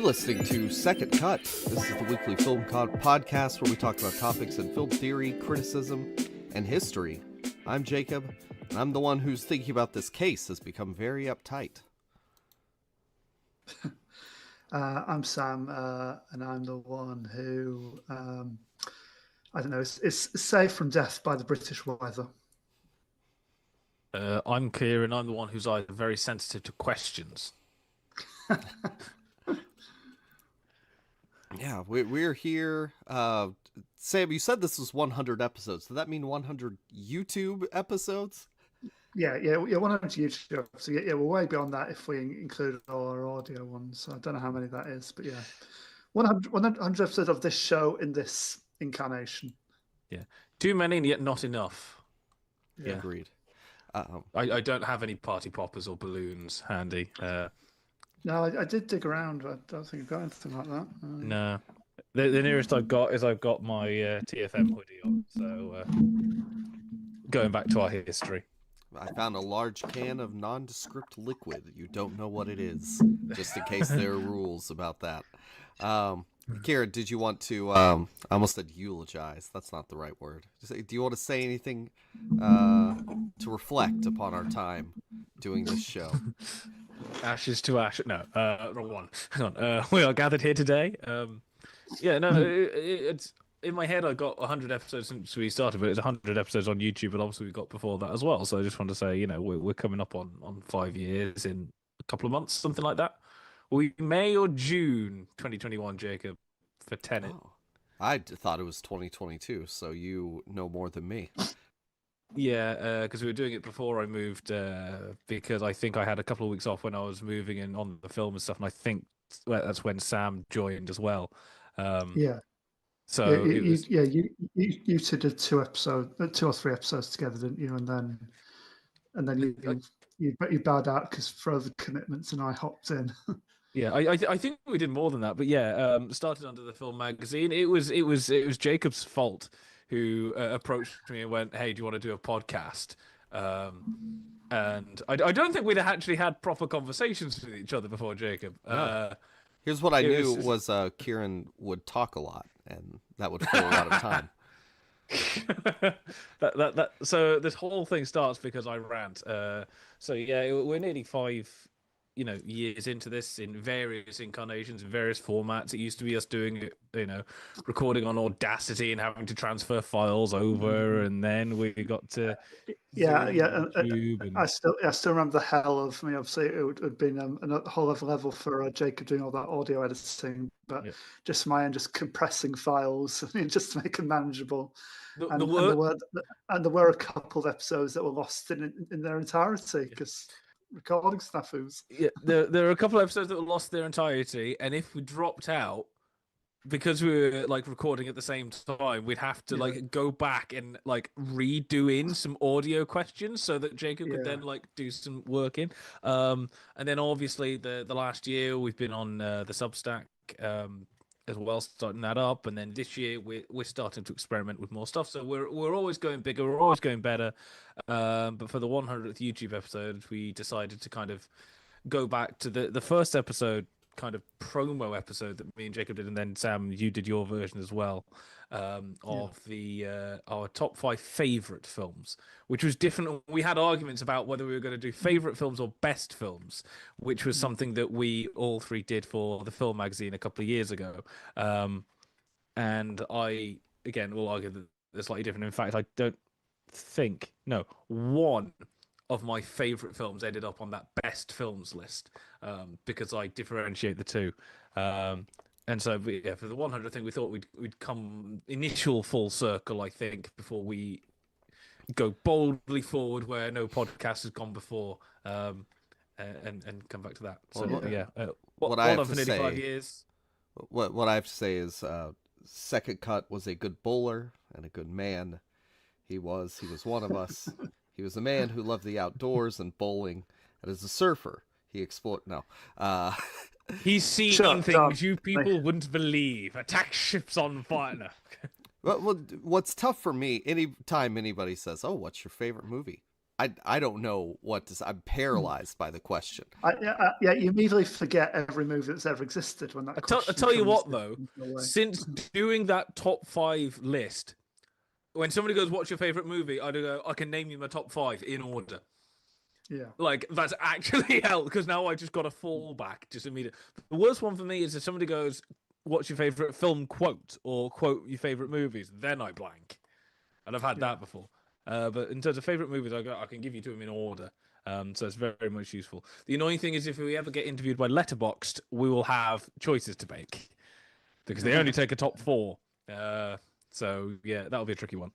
listening to Second Cut. This is the weekly film podcast where we talk about topics in film theory, criticism, and history. I'm Jacob, and I'm the one who's thinking about this case has become very uptight. I'm Sam, and I'm the one who, I don't know, is saved from death by the British weather. I'm Kieran. I'm the one who's either very sensitive to questions. Yeah, we're here. Sam, you said this was 100 episodes. Does that mean 100 YouTube episodes? Yeah, 100 YouTube. So yeah, we're way beyond that if we include all our audio ones. So I don't know how many that is, but yeah, 100 episodes of this show in this incarnation. Yeah, too many and yet not enough. Yeah, agreed. I don't have any party poppers or balloons handy. No, I did dig around, but I don't think I've got anything like that. No. The nearest I've got is I've got my TFM hoodie on. So going back to our history. I found a large can of nondescript liquid. You don't know what it is, just in case there are rules about that. Kieran, did you want to, I almost said eulogize. That's not the right word. Do you want to say anything to reflect upon our time doing this show? Ashes to ash. No, wrong one. Hang on. We are gathered here today. It's in my head. I got 100 episodes since we started, but it's 100 episodes on YouTube, and obviously we got before that as well. So I just want to say, we're coming up on 5 years in a couple of months, something like that. May or June 2021, Jacob, for Tenet. Oh, I thought it was 2022, so you know more than me. Yeah, because we were doing it before I moved, because I think I had a couple of weeks off when I was moving and on the film and stuff, and I think that's when Sam joined as well. Yeah. So you two did 2 or 3 episodes together, didn't you? And then you bowed out because for other commitments, and I hopped in. Yeah, I think we did more than that, but yeah, started under the film magazine. It was Jacob's fault who approached me and went, "Hey, do you want to do a podcast?" And I don't think we'd actually had proper conversations with each other before, Jacob. No. Here's what I knew was Kieran would talk a lot, and that would fill a lot of time. So this whole thing starts because I rant. So yeah, we're nearly 5 years into this in various incarnations, in various formats. It used to be us doing it, recording on Audacity and having to transfer files over, and then we got to and I still remember the hell of. I mean, obviously it would have been a whole other level for Jacob doing all that audio editing, but just my end, just compressing files just to make it manageable. There were a couple of episodes that were lost in their entirety because. Recording snafus. Yeah, there are a couple of episodes that were lost their entirety, and if we dropped out because we were recording at the same time, we'd have to go back and redo in some audio questions so that Jacob could then do some work in. And then obviously the last year we've been on the Substack as well, starting that up, and then this year we're starting to experiment with more stuff. So we're always going bigger, we're always going better. But for the 100th YouTube episode, we decided to kind of go back to the first episode, kind of promo episode that me and Jacob did, and then Sam, you did your version as well, of our top 5 favorite films, which was different. We had arguments about whether we were going to do favorite films or best films, which was something that we all 3 did for the film magazine a couple of years ago. And I, again, will argue that they're slightly different. In fact, I don't think, one of my favorite films ended up on that best films list, because I differentiate the two. And so, for the 100th thing, we thought we'd come initial full circle, I think, before we go boldly forward where no podcast has gone before, and come back to that. So, what I have to say, 5 years. What I have to say is, Second Cut was a good bowler and a good man. He was one of us. He was a man who loved the outdoors and bowling, and as a surfer, he explored. He's seen things you people wouldn't believe. Attack ships on fire. No. Well, what's tough for me, any time anybody says, "Oh, what's your favorite movie?" I don't know what to say. I'm paralyzed by the question. Yeah, you immediately forget every movie that's ever existed when that question I tell you comes what, though, since doing that top 5 list, when somebody goes, "What's your favorite movie?" I go, "I can name you my top 5 in order." Yeah, like that's actually helped because now I just got a fallback just immediately. The worst one for me is if somebody goes, "What's your favorite film quote?" or quote your favorite movies, then I blank, and I've had that before. But in terms of favorite movies, I can give you to them in order. So it's very, very much useful. The annoying thing is if we ever get interviewed by Letterboxd, we will have choices to make because they only take a top 4. So yeah, that'll be a tricky one.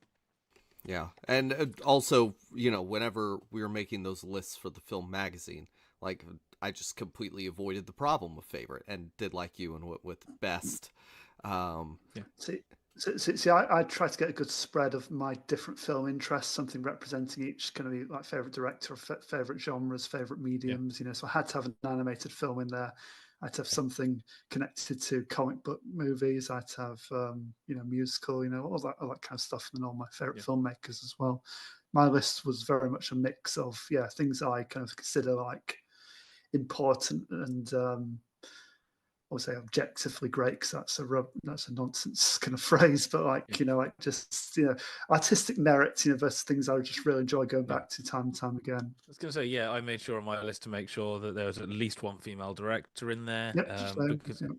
Yeah, and also, whenever we were making those lists for the film magazine, like I just completely avoided the problem of favorite and did like you and with best. Yeah. See, I try to get a good spread of my different film interests, something representing each kind of like favorite director, favorite genres, favorite mediums. So I had to have an animated film in there. I had to have something connected to comic book movies. I had to have musical, all that kind of stuff, and then all my favorite filmmakers as well. My list was very much a mix of things I kind of consider like important and I would say objectively great because that's a nonsense kind of phrase, but artistic merit, versus things I would just really enjoy going back to time and time again. I was going to say, I made sure on my list to make sure that there was at least one female director in there,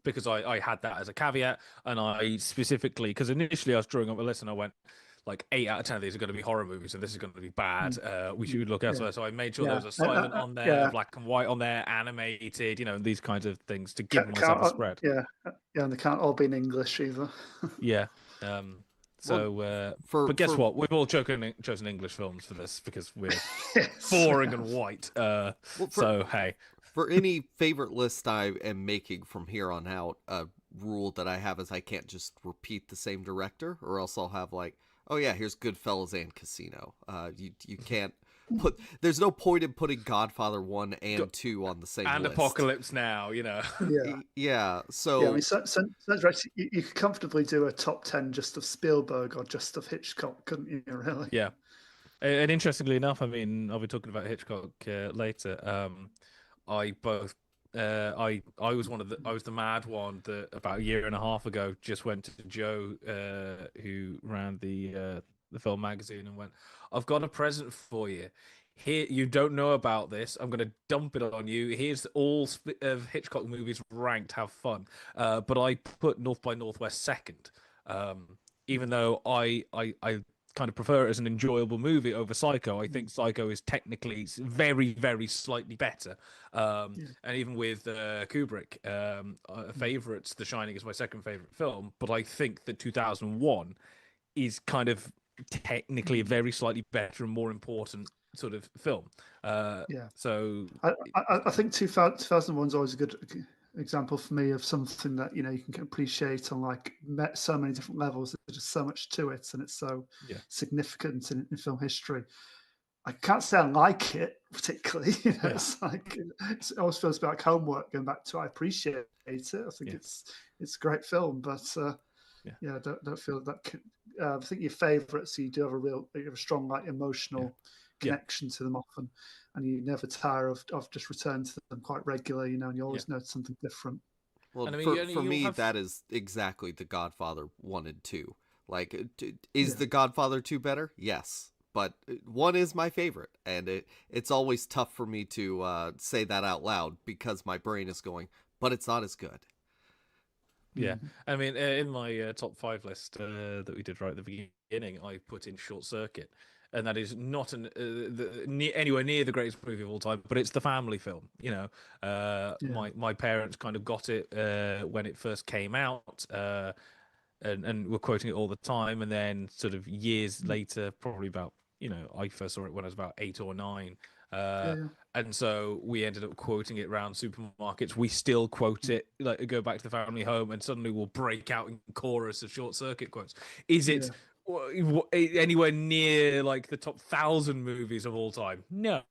because I had that as a caveat, and I specifically because initially I was drawing up a list and I went like 8 out of 10 of these are going to be horror movies, and this is going to be bad. We should look elsewhere. So I made sure there was a silent on there, black and white on there, animated, these kinds of things to give myself a spread. And they can't all be in English either. But guess what? We've all chosen English films for this because we're boring and white. Hey. For any favorite list I am making from here on out, a rule that I have is I can't just repeat the same director, or else I'll have like, oh yeah, here's Goodfellas and Casino. You can't put. There's no point in putting Godfather 1 and 2 on the same and list. Apocalypse Now, Yeah. So I mean, right, you could comfortably do a top 10 just of Spielberg or just of Hitchcock, couldn't you? Really? Yeah. And interestingly enough, I mean, I'll be talking about Hitchcock later. I was I was the mad one that about a year and a half ago just went to Joe, who ran the film magazine, and went, "I've got a present for you. Here, you don't know about this. I'm going to dump it on you. Here's all of Hitchcock movies ranked. Have fun." But I put North by Northwest second, even though I kind of prefer it as an enjoyable movie over Psycho. I think Psycho is technically very, very slightly better. And even with Kubrick, favorites, The Shining is my second favorite film, but I think that 2001 is kind of technically a very slightly better and more important sort of film. So I think 2001 is always a good example for me of something that you can appreciate on like so many different levels. There's just so much to it, and it's so significant in film history. I can't say I like it particularly. It's like it always feels a bit like homework going back to it. I appreciate it. I think it's a great film, but I don't feel that. I think your favourites, you do have a strong like emotional connection to them often, and you never tire of just return to them quite regularly, and you always notice something different. Well, for me, that is exactly The Godfather 1 and 2. Like, is The Godfather 2 better? Yes. But 1 is my favorite, and it's always tough for me to say that out loud because my brain is going, but it's not as good. Yeah, I mean, in my top 5 list that we did right at the beginning, I put in Short Circuit, and that is not anywhere near the greatest movie of all time, but it's the family film. My parents kind of got it when it first came out, and were quoting it all the time, and then sort of years later, probably about I first saw it when I was about 8 or 9. And so we ended up quoting it around supermarkets. We still quote it, like go back to the family home, and suddenly we'll break out in chorus of Short Circuit quotes. Is it anywhere near like the top 1,000 movies of all time? No,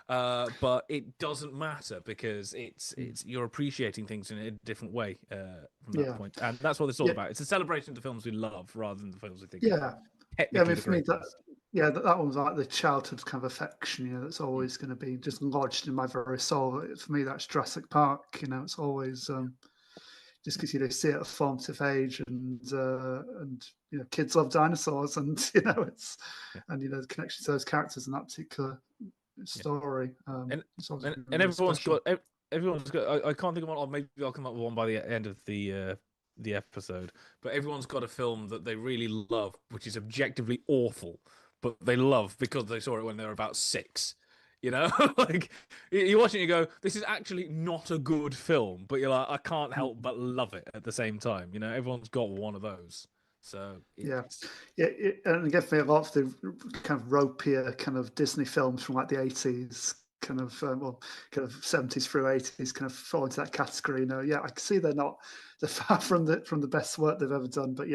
but it doesn't matter because it's you're appreciating things in a different way from that point, and that's what it's all about. It's a celebration of the films we love rather than the films we think. I mean, for me, Yeah, that one was like the childhood kind of affection, that's always going to be just lodged in my very soul. For me, that's Jurassic Park. It's always just because see it at a formative age, and kids love dinosaurs, and and the connection to those characters and that particular story. And really everyone's special. got I can't think of one, or maybe I'll come up with one by the end of the episode. But everyone's got a film that they really love, which is objectively awful, but they love because they saw it when they were about 6. Like you watch it and you go, this is actually not a good film, but you're like, I can't help but love it at the same time. Everyone's got one of those. So and it gave me a lot of the kind of ropier kind of Disney films from like the 80s, kind of 70s through 80s, kind of fall into that category. I can see they're far from the best work they've ever done, but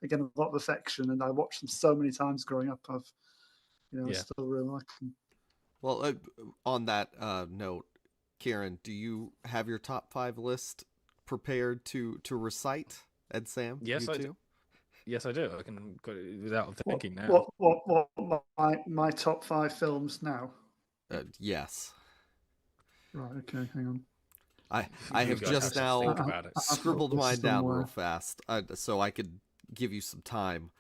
again, a lot of affection, and I watched them so many times growing up. I still really like them. Well, on that note, Kieran, do you have your top 5 list prepared to recite? Ed, Sam? Yes, I do. Yes, I do. I can go without thinking now. What my top 5 films now? Yes. Right. Okay. Hang on. I have just now scribbled mine down real fast, so I could give you some time.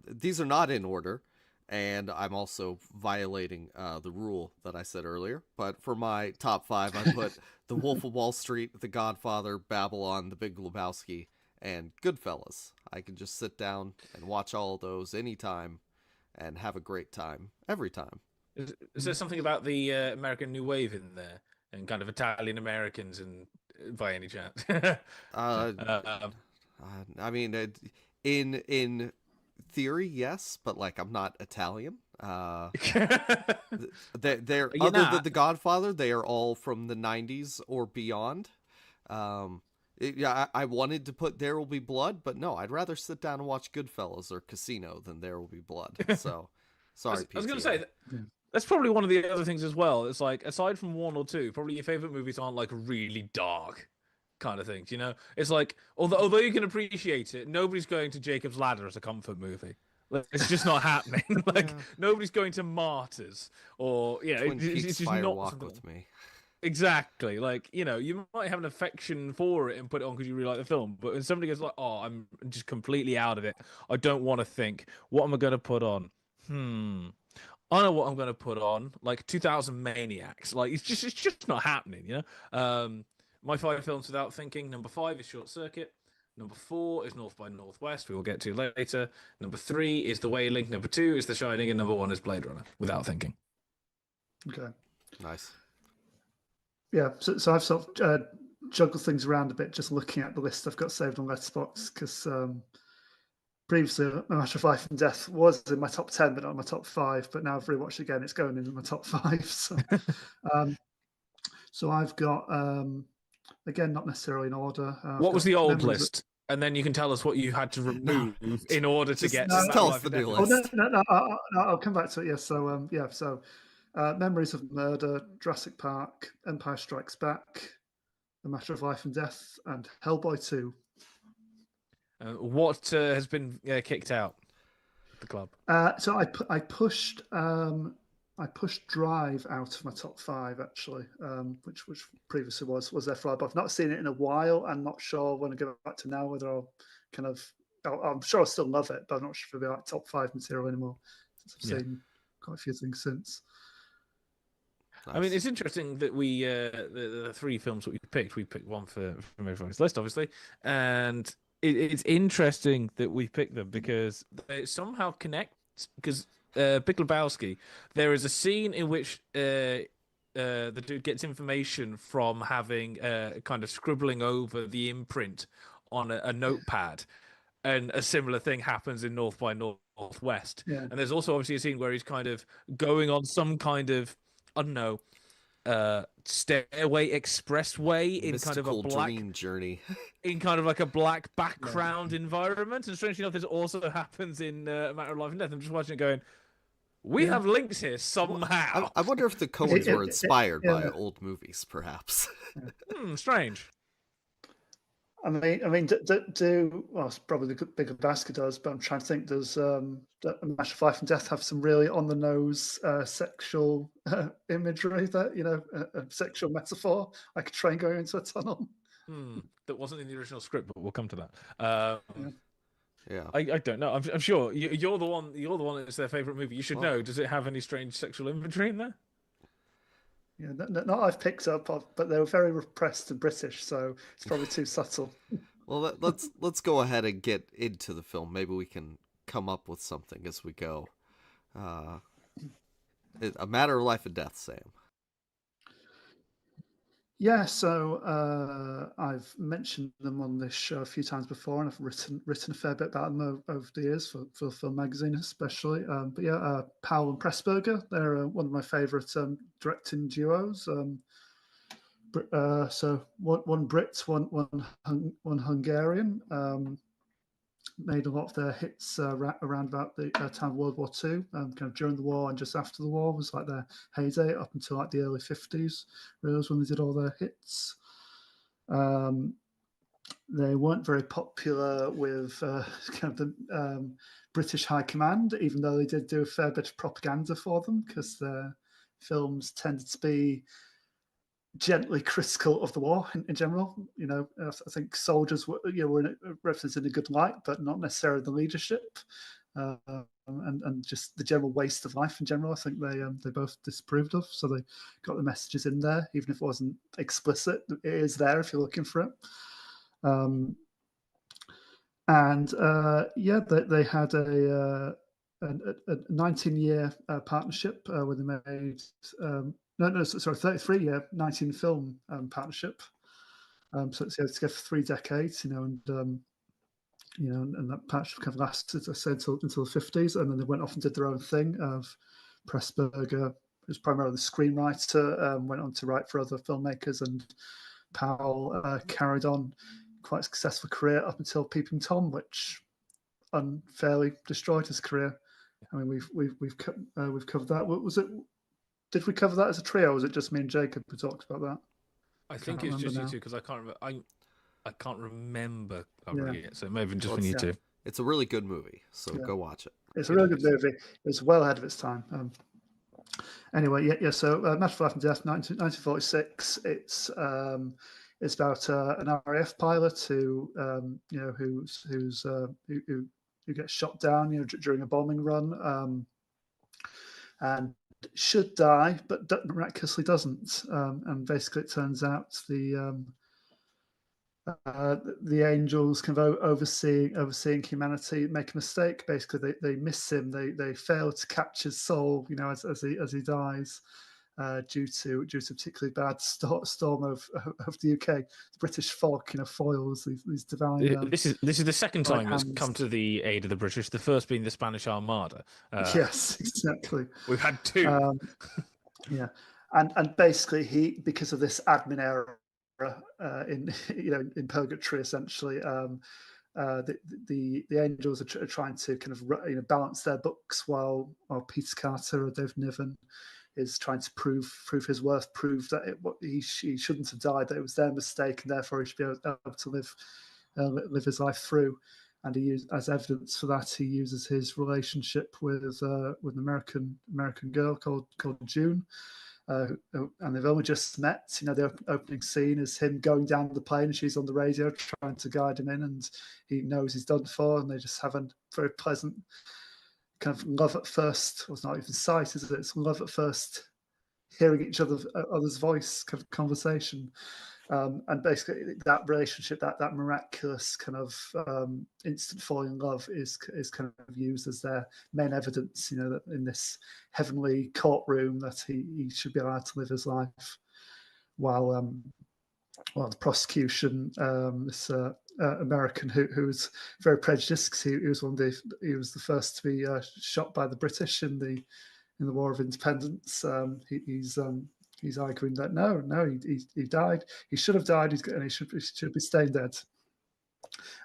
These are not in order, and I'm also violating the rule that I said earlier. But for my top 5, I put The Wolf of Wall Street, The Godfather, Babylon, The Big Lebowski, and Goodfellas. I can just sit down and watch all of those anytime and have a great time every time. Is there something about the American New Wave in there, and kind of Italian Americans, and by any chance? I mean, in theory, yes, but like I'm not Italian. They're other than The Godfather, they are all from the 90s or beyond. I wanted to put There Will Be Blood, but no, I'd rather sit down and watch Goodfellas or Casino than There Will Be Blood. So, sorry, I was going to say that's probably one of the other things as well. It's like, aside from 1 or 2, probably your favorite movies aren't like really dark kind of things. It's like, although you can appreciate it, nobody's going to Jacob's Ladder as a comfort movie. It's just not happening. Nobody's going to Martyrs or Twin Peaks it's just Fire not Walk with Me. Exactly. You might have an affection for it and put it on because you really like the film, but when somebody goes like, "Oh, I'm just completely out of it. I don't want to think. What am I going to put on? I know what I'm going to put on. Like 2000 Maniacs. Like it's just not happening. My 5 films without thinking. Number 5 is Short Circuit. Number 4 is North by Northwest. We will get to later. Number 3 is The Wailing. Number 2 is The Shining, and number 1 is Blade Runner. Without thinking. Okay. Nice. Yeah, so I've sort of juggled things around a bit, just looking at the list I've got saved on Letterboxd, because previously A Matter of Life and Death was in my top 10, but not in my top 5. But now I've rewatched it again, it's going into my top 5. So, so I've got, again, not necessarily in order. What was the old list? And then you can tell us what you had to remove in order to get. Just tell us the new list. No, I'll come back to it. Yes, so Memories of Murder, Jurassic Park, Empire Strikes Back, A Matter of Life and Death, and Hellboy 2. What has been kicked out the club? So I pushed Drive out of my top 5 actually, which previously was there for. But I've not seen it in a while. I'm not sure when I go back to now whether I'll I'm sure I still love it, but I'm not sure if it'll be like top 5 material anymore, since I've seen quite a few things since. Nice. I mean, it's interesting that we the 3 films that we picked one from everyone's list, obviously, and it's interesting that we picked them because they somehow connect. Because Big Lebowski, there is a scene in which the dude gets information from having kind of scribbling over the imprint on a notepad, and a similar thing happens in North by Northwest. Yeah. And there's also obviously a scene where he's kind of going on some kind of, I don't know, stairway expressway in Mystical kind of a black dream journey, in kind of like a black background environment. And strangely enough, this also happens in A Matter of Life and Death. I'm just watching it going, we have links here somehow. I wonder if the Coens were inspired by old movies, perhaps. Strange. Well, it's probably the Big Lebowski does, but I'm trying to think. Does A Matter of Life and Death have some really on the nose sexual imagery that a sexual metaphor, like a train going into a tunnel? That wasn't in the original script, but we'll come to that. Yeah. I don't know. I'm sure you're the one. You're the one that's their favorite movie. You should know. Does it have any strange sexual imagery in there? Yeah, not I've picked up, but they were very repressed and British, so it's probably too subtle. Well, let's go ahead and get into the film. Maybe we can come up with something as we go. A Matter of Life and Death, Sam. Yeah, so I've mentioned them on this show a few times before, and I've written a fair bit about them over the years for Film Magazine, especially. But yeah, Powell and Pressburger, they're one of my favourite directing duos. So one Brit, one Hungarian. Made a lot of their hits around about the time of World War II, kind of during the war and just after the war was like their heyday up until like the early 50s. Really was when they did all their hits. They weren't very popular with kind of the British High Command, even though they did do a fair bit of propaganda for them, because their films tended to be gently critical of the war in general. I think soldiers were represented in a good light, but not necessarily the leadership, and just the general waste of life in general. I think they both disapproved of. So they got the messages in there, even if it wasn't explicit. It is there if you're looking for it. They had a 19-year partnership where they made 33-year 19-film partnership. So it's together for 3 decades, and that partnership kind of lasted, as I said, until the 50s, and then they went off and did their own thing. Pressburger was primarily the screenwriter, went on to write for other filmmakers, and Powell carried on quite a successful career up until Peeping Tom, which unfairly destroyed his career. I mean, we've covered that. What was it? Did we cover that as a trio? Or was it just me and Jacob who talked about that? I think it's just you two, because I can't remember. I can't remember covering it, so maybe just been you two. It's a really good movie, so go watch it. It's a really good movie. It's well ahead of its time. Anyway, So Matter of Life and Death, 1946. It's about an RAF pilot who gets shot down, during a bombing run, and should die, but miraculously doesn't. And basically, it turns out the angels kind of overseeing humanity make a mistake. Basically, they miss him. They fail to catch his soul, as he dies. Due to a particularly bad storm of the UK, the British fog, foils these divine. This is the second time it's come to the aid of the British. The first being the Spanish Armada. Yes, exactly. We've had 2. Yeah, and basically because of this admin error in purgatory, essentially. The angels are trying to kind of balance their books while Peter Carter or Dave Niven is trying to prove his worth, prove that he shouldn't have died, that it was their mistake, and therefore he should be able to live his life through. And as evidence for that, he uses his relationship with an American girl called June. And they've only just met. The opening scene is him going down the plane, and she's on the radio trying to guide him in, and he knows he's done for, and they just have a very pleasant kind of love at first. Well, it's not even sight, is it? It's love at first hearing each other's voice, kind of conversation. And basically that relationship, that miraculous kind of instant falling in love is kind of used as their main evidence, that in this heavenly courtroom that he should be allowed to live his life, while the prosecution, this American who was very prejudiced, because he was the first to be shot by the British in the War of Independence. He's arguing that no, he died. He should have died. He should be staying dead.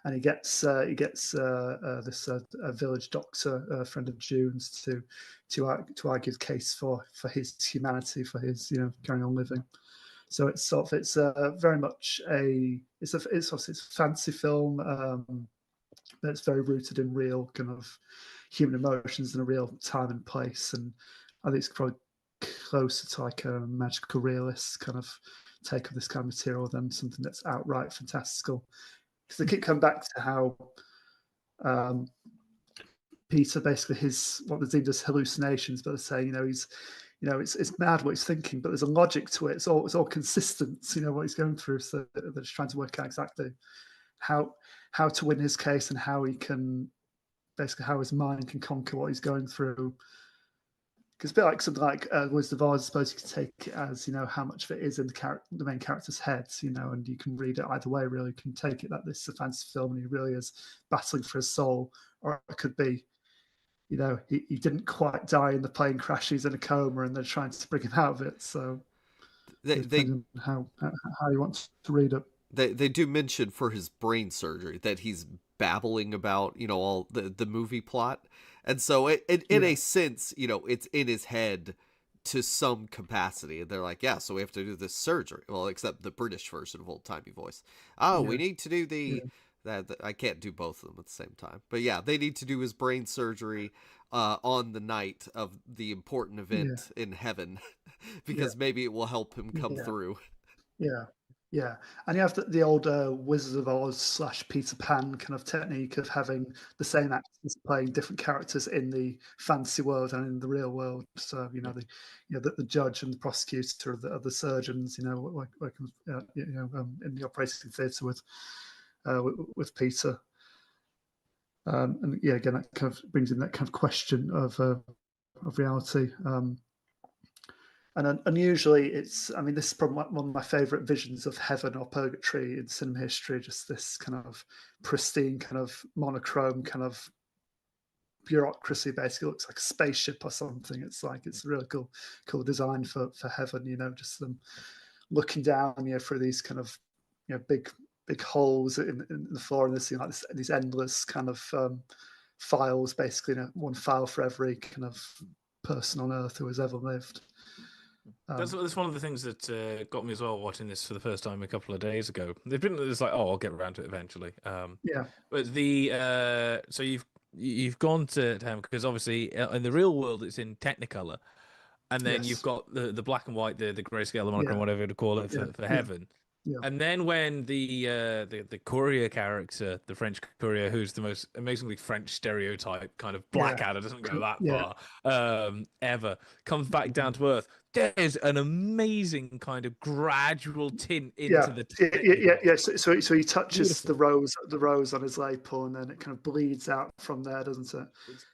And he gets this village doctor, a friend of June's, to argue the case for his humanity, for his carrying on living. So it's sort of very much it's obviously a fantasy film, but it's very rooted in real kind of human emotions in a real time and place. And I think it's probably closer to like a magical realist kind of take of this kind of material than something that's outright fantastical. Because they keep coming back to how Peter basically what the deemed as hallucinations, but they say, it's mad what he's thinking, but there's a logic to it. It's all consistent, what he's going through. So they're just trying to work out exactly how to win his case and how he can basically how his mind can conquer what he's going through. Because a bit like something like Wizard of Oz, I suppose you could take it as how much of it is in the main character's head, and you can read it either way. Really, you can take it that this is a fantasy film and he really is battling for his soul, or it could be he didn't quite die in the plane crash. He's in a coma, and they're trying to bring him out of it. So, depending on how you want to read it. They do mention for his brain surgery that he's babbling about all the movie plot, and so in a sense it's in his head to some capacity. And they're like, yeah, so we have to do this surgery. Well, except the British version of old timey voice. Oh, we need to do the. That I can't do both of them at the same time. But yeah, they need to do his brain surgery on the night of the important event in heaven because maybe it will help him come through. Yeah. And you have the old Wizard of Oz / Peter Pan kind of technique of having the same actors playing different characters in the fantasy world and in the real world. So, the judge and the prosecutor of the surgeons, working, in the operating theatre with Peter. And again, that kind of brings in that kind of question of reality. And usually this is probably one of my favorite visions of heaven or purgatory in cinema history, just this kind of pristine, kind of monochrome, kind of bureaucracy, basically looks like a spaceship or something. It's a really cool design for heaven, just them looking down, through these kind of, big holes in the floor, and there's these endless kind of files, basically, one file for every kind of person on Earth who has ever lived. That's one of the things that got me as well watching this for the first time a couple of days ago. They've been it's like, I'll get around to it eventually. But so you've gone to him because obviously in the real world it's in Technicolor, and then you've got the black and white, the grayscale, the monochrome, whatever to call it for heaven. Yeah. And then when the courier character, the French courier, who's the most amazingly French stereotype, kind of Blackadder, doesn't go that far, ever, comes back down to earth, there's an amazing kind of gradual tint into the So he touches the rose on his lapel, and then it kind of bleeds out from there, doesn't it? It's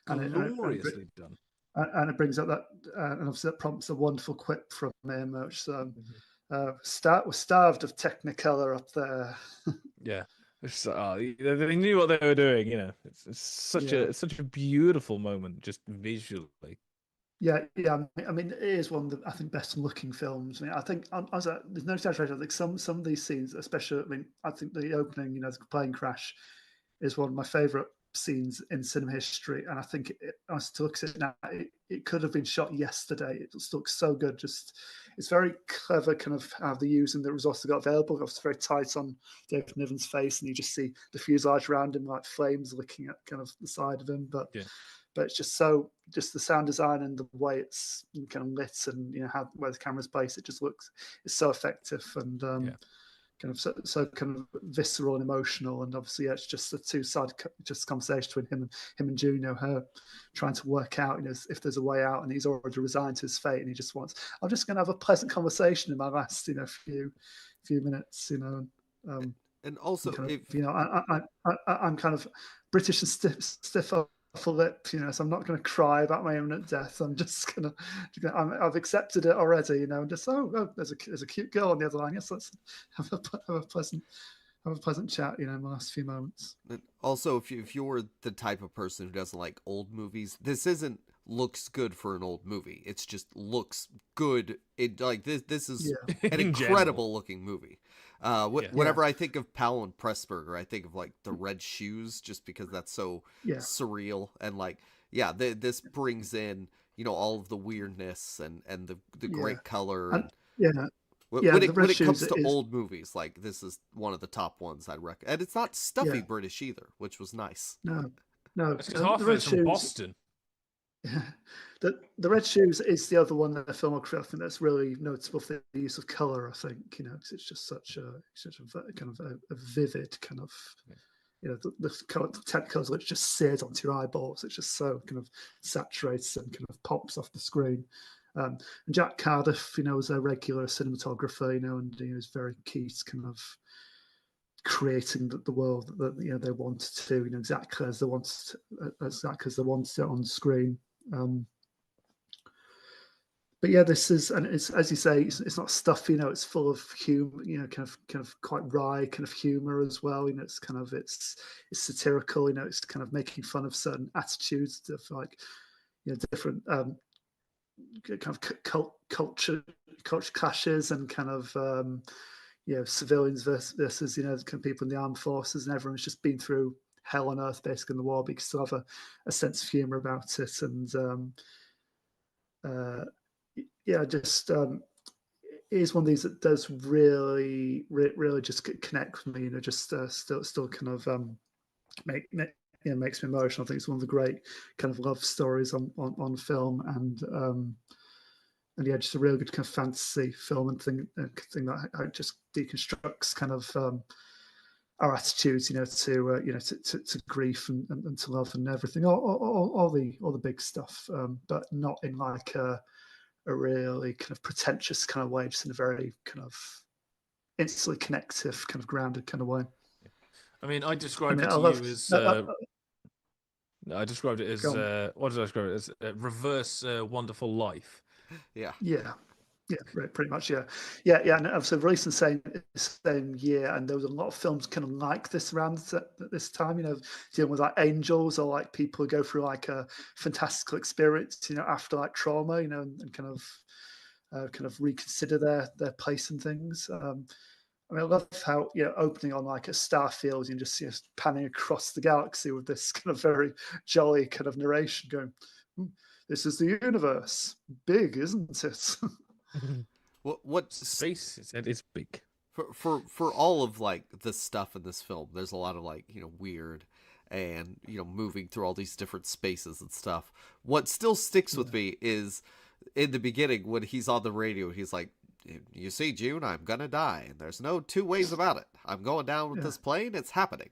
gloriously done. And it brings up that, and obviously that prompts a wonderful quip from him, which we're starved of Technicolor up there. Yeah, they knew what they were doing. It's such a beautiful moment, just visually. Yeah. It is one of the, I think, best looking films. I think there's no exaggeration. I think some of these scenes, especially, I think the opening, the plane crash, is one of my favorite scenes in cinema history. And I think I still look at it now, it could have been shot yesterday. It just looks so good. It's very clever, kind of how they're using the resources they got available. It's very tight on David Niven's face, and you just see the fuselage around him like flames licking at kind of the side of him. But it's just the sound design and the way it's kind of lit, and where the camera's placed, it's so effective and kind of so kind of visceral and emotional. And obviously, it's just a two-sided just conversation between him and Juno, her trying to work out, if there's a way out, and he's already resigned to his fate, and he just wants, I'm just going to have a pleasant conversation in my last, few minutes, And also, kind of, I'm kind of British and stiff upper lip, so I'm not going to cry about my imminent death. I'm just I've accepted it already, and just there's a cute girl on the other line. Yes, let's have a pleasant chat, in the last few moments. And also, if you're the type of person who doesn't like old movies, this isn't looks good for an old movie. It's just looks good. This is an incredible looking movie. Whenever I think of Powell and Pressburger, I think of the red shoes, just because that's so surreal. And this brings in all of the weirdness and the great color. When it comes to old movies, like this is one of the top ones I'd recommend. And it's not stuffy British either, which was nice. No. It's because half of it's from Boston. The Red Shoes is the other one in the filmography I think that's really notable for the use of color. I think because it's just such a kind of a vivid kind of the color, the technicals which just sears onto your eyeballs. It's just so kind of saturates and kind of pops off the screen. And Jack Cardiff, was a regular cinematographer, and he was very key to kind of creating the world that they wanted to, exactly as they wanted it on screen. But yeah, this is, and it's, as you say, it's not stuffy. It's full of humor. Kind of quite wry kind of humor as well. It's kind of it's satirical. It's kind of making fun of certain attitudes of like different kind of culture clashes and kind of civilians versus kind of people in the armed forces, and everyone's just been through hell on earth basically in the war, but you still have a sense of humor about it. And just it is one of these that does really just connect with me. Just still kind of makes me emotional. I think it's one of the great kind of love stories on film, and just a really good kind of fantasy film and thing that just deconstructs kind of our attitudes, to grief and to love and everything, all the big stuff, but not in like a really kind of pretentious kind of way, just in a very kind of instantly connective, kind of grounded kind of way. I mean, I described it to you as. I described it as what did I describe it as? Reverse Wonderful Life. Yeah, pretty much. And obviously released in the same year, and there was a lot of films kind of like this around at this time. Dealing with like angels or like people who go through like a fantastical experience, after like trauma, and kind of reconsider their place in things. I love how opening on like a star field and just panning across the galaxy with this kind of very jolly kind of narration going, "This is the universe, big, isn't it?" what space is it? It's big. For all of like the stuff in this film, there's a lot of like weird and moving through all these different spaces and stuff. What still sticks with me is in the beginning when he's on the radio, he's like, "You see, June, I'm gonna die, and there's no two ways about it. I'm going down with this plane. It's happening."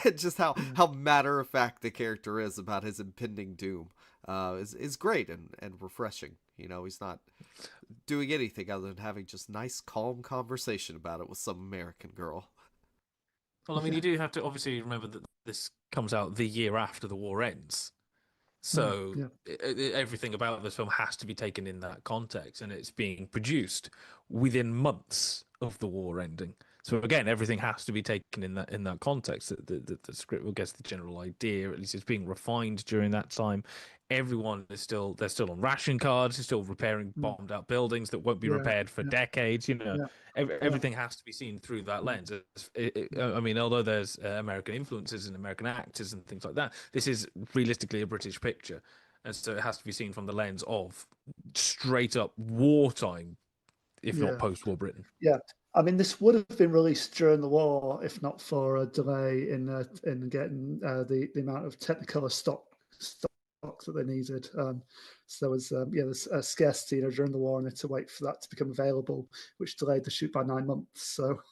And just how matter of fact the character is about his impending doom is great and refreshing. He's not doing anything other than having just nice, calm conversation about it with some American girl. Well, I mean, you do have to obviously remember that this comes out the year after the war ends. So everything about this film has to be taken in that context, and it's being produced within months of the war ending. So again, everything has to be taken in that context. The script will get the general idea. At least it's being refined during that time. Everyone is still on ration cards. They're still repairing bombed out buildings that won't be repaired for decades. Everything has to be seen through that lens. I mean, although there's American influences and American actors and things like that, this is realistically a British picture, and so it has to be seen from the lens of straight up wartime, if not post-war Britain. Yeah. I mean, this would have been released during the war if not for a delay in getting the amount of Technicolor stock that they needed. So there was there's a scarcity during the war, and they had to wait for that to become available, which delayed the shoot by 9 months. So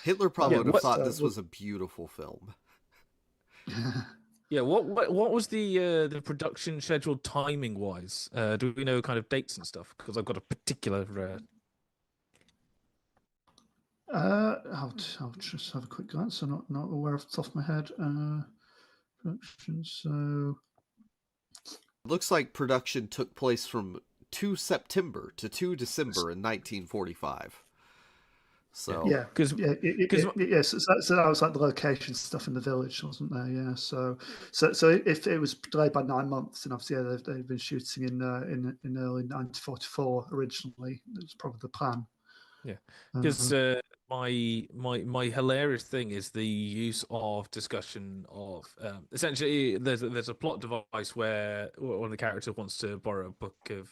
Hitler probably would have thought this was a beautiful film. Yeah, what was the production schedule timing wise? Do we know kind of dates and stuff? Because I've got a particular. I'll just have a quick glance. I'm not aware off the top of my head. Production. So looks like production took place from 2 September to 2 December in 1945. So so that was like the location stuff in the village, wasn't there? Yeah. So if it was delayed by 9 months, then obviously they've been shooting in early 1944 originally. It was probably the plan. Yeah, because my hilarious thing is the use of discussion of essentially there's a plot device where one of the characters wants to borrow a book of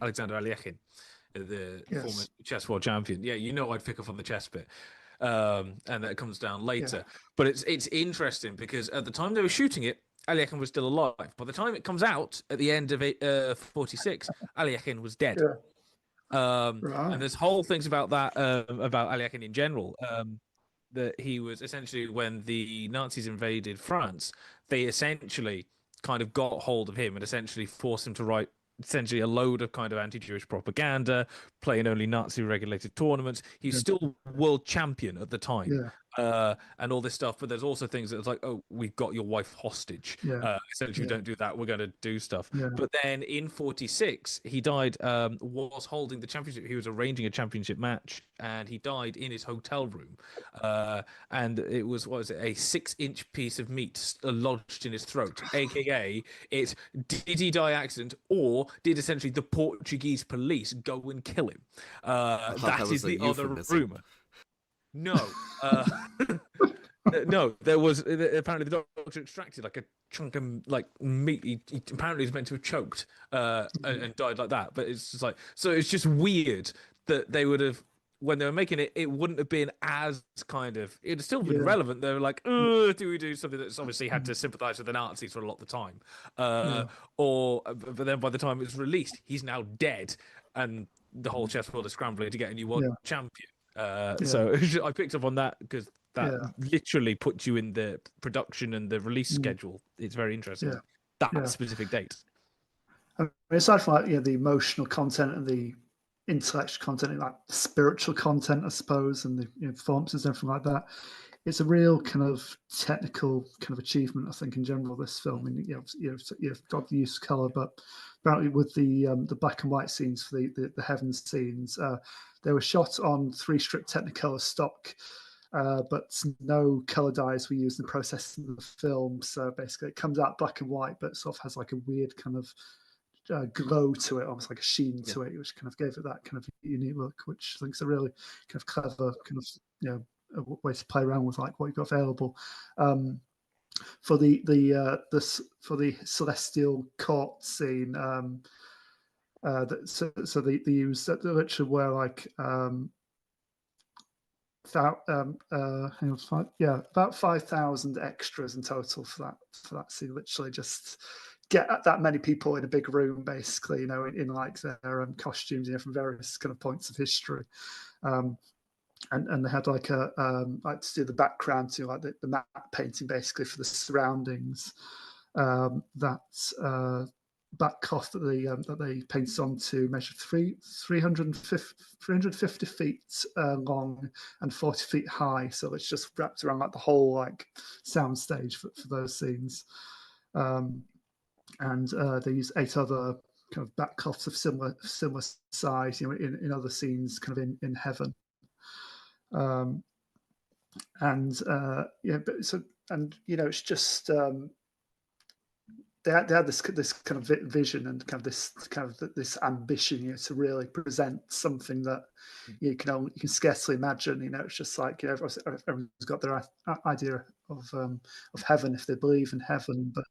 Alexander Alekhine, the former chess world champion. Yeah, you know I'd pick up on the chess bit. And that comes down later. But it's interesting because at the time they were shooting it, Alekhine was still alive. By the time it comes out at the end of 46, Alekhine was dead. And there's whole things about that, about Alekhine in general, that he was essentially, when the Nazis invaded France, they essentially kind of got hold of him and essentially forced him to write essentially a load of kind of anti-Jewish propaganda, playing only Nazi-regulated tournaments. He's still world champion at the time, and all this stuff. But there's also things that it's like, oh, we've got your wife hostage. Essentially, don't do that. We're going to do stuff. But then in 46, he died, was holding the championship. He was arranging a championship match, and he died in his hotel room. And it was, what was it, a 6-inch piece of meat lodged in his throat, aka it's, did he die accident, or did essentially the Portuguese police go and kill him? That is the other rumor. No, no, there was apparently the doctor extracted like a chunk of like meat. He apparently was meant to have choked and died like that. But it's just like, so it's just weird that they would have, when they were making it, it wouldn't have been as kind of, it'd still been relevant. They were like, do we do something that's obviously had to sympathize with the Nazis for a lot of the time? But then by the time it was released, he's now dead, and the whole chess world is scrambling to get a new world champion. So I picked up on that because that literally puts you in the production and the release schedule. It's very interesting. That specific date. I mean, aside from like, the emotional content and the intellectual content and like spiritual content, I suppose, and the performances and everything like that, it's a real kind of technical kind of achievement, I think, in general. This film, and you've got the use of color, but apparently with the black and white scenes for the heavens scenes, they were shot on 3-strip Technicolor stock. But no color dyes were used in the processing of the film. So basically, it comes out black and white, but it sort of has like a weird kind of glow to it, almost like a sheen to it, which kind of gave it that kind of unique look, which I think is a really kind of clever kind of a way to play around with like what you've got available. For the celestial court scene, so they used that literally were like about 5,000 extras in total for that scene. Literally just get that many people in a big room, basically, in like their costumes, from various kind of points of history. And they had like like to do the background to like the map painting, basically, for the surroundings. That cloth that they painted onto measured 350 feet long and 40 feet high. So it's just wrapped around like the whole like sound stage for those scenes. And they use 8 other kind of back cloths of similar size, in other scenes, kind of in heaven. It's just they had this kind of vision and kind of this ambition, to really present something that you can scarcely imagine. It's just like everyone's got their idea of heaven if they believe in heaven, but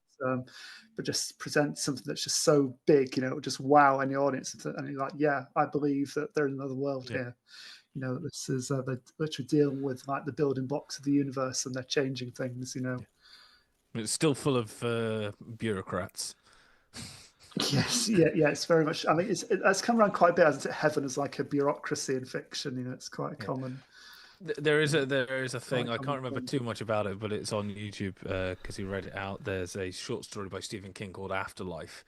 just present something that's just so big, just wow any audience, and you're like, yeah, I believe that there's another world here. This is they're literally dealing with like the building blocks of the universe, and they're changing things. It's still full of bureaucrats. Yes, yeah, it's very much. I mean, it's come around quite a bit, hasn't it? Heaven is like a bureaucracy in fiction. It's quite a common. There is a thing. I can't remember too much about it, but it's on YouTube because he read it out. There's a short story by Stephen King called Afterlife,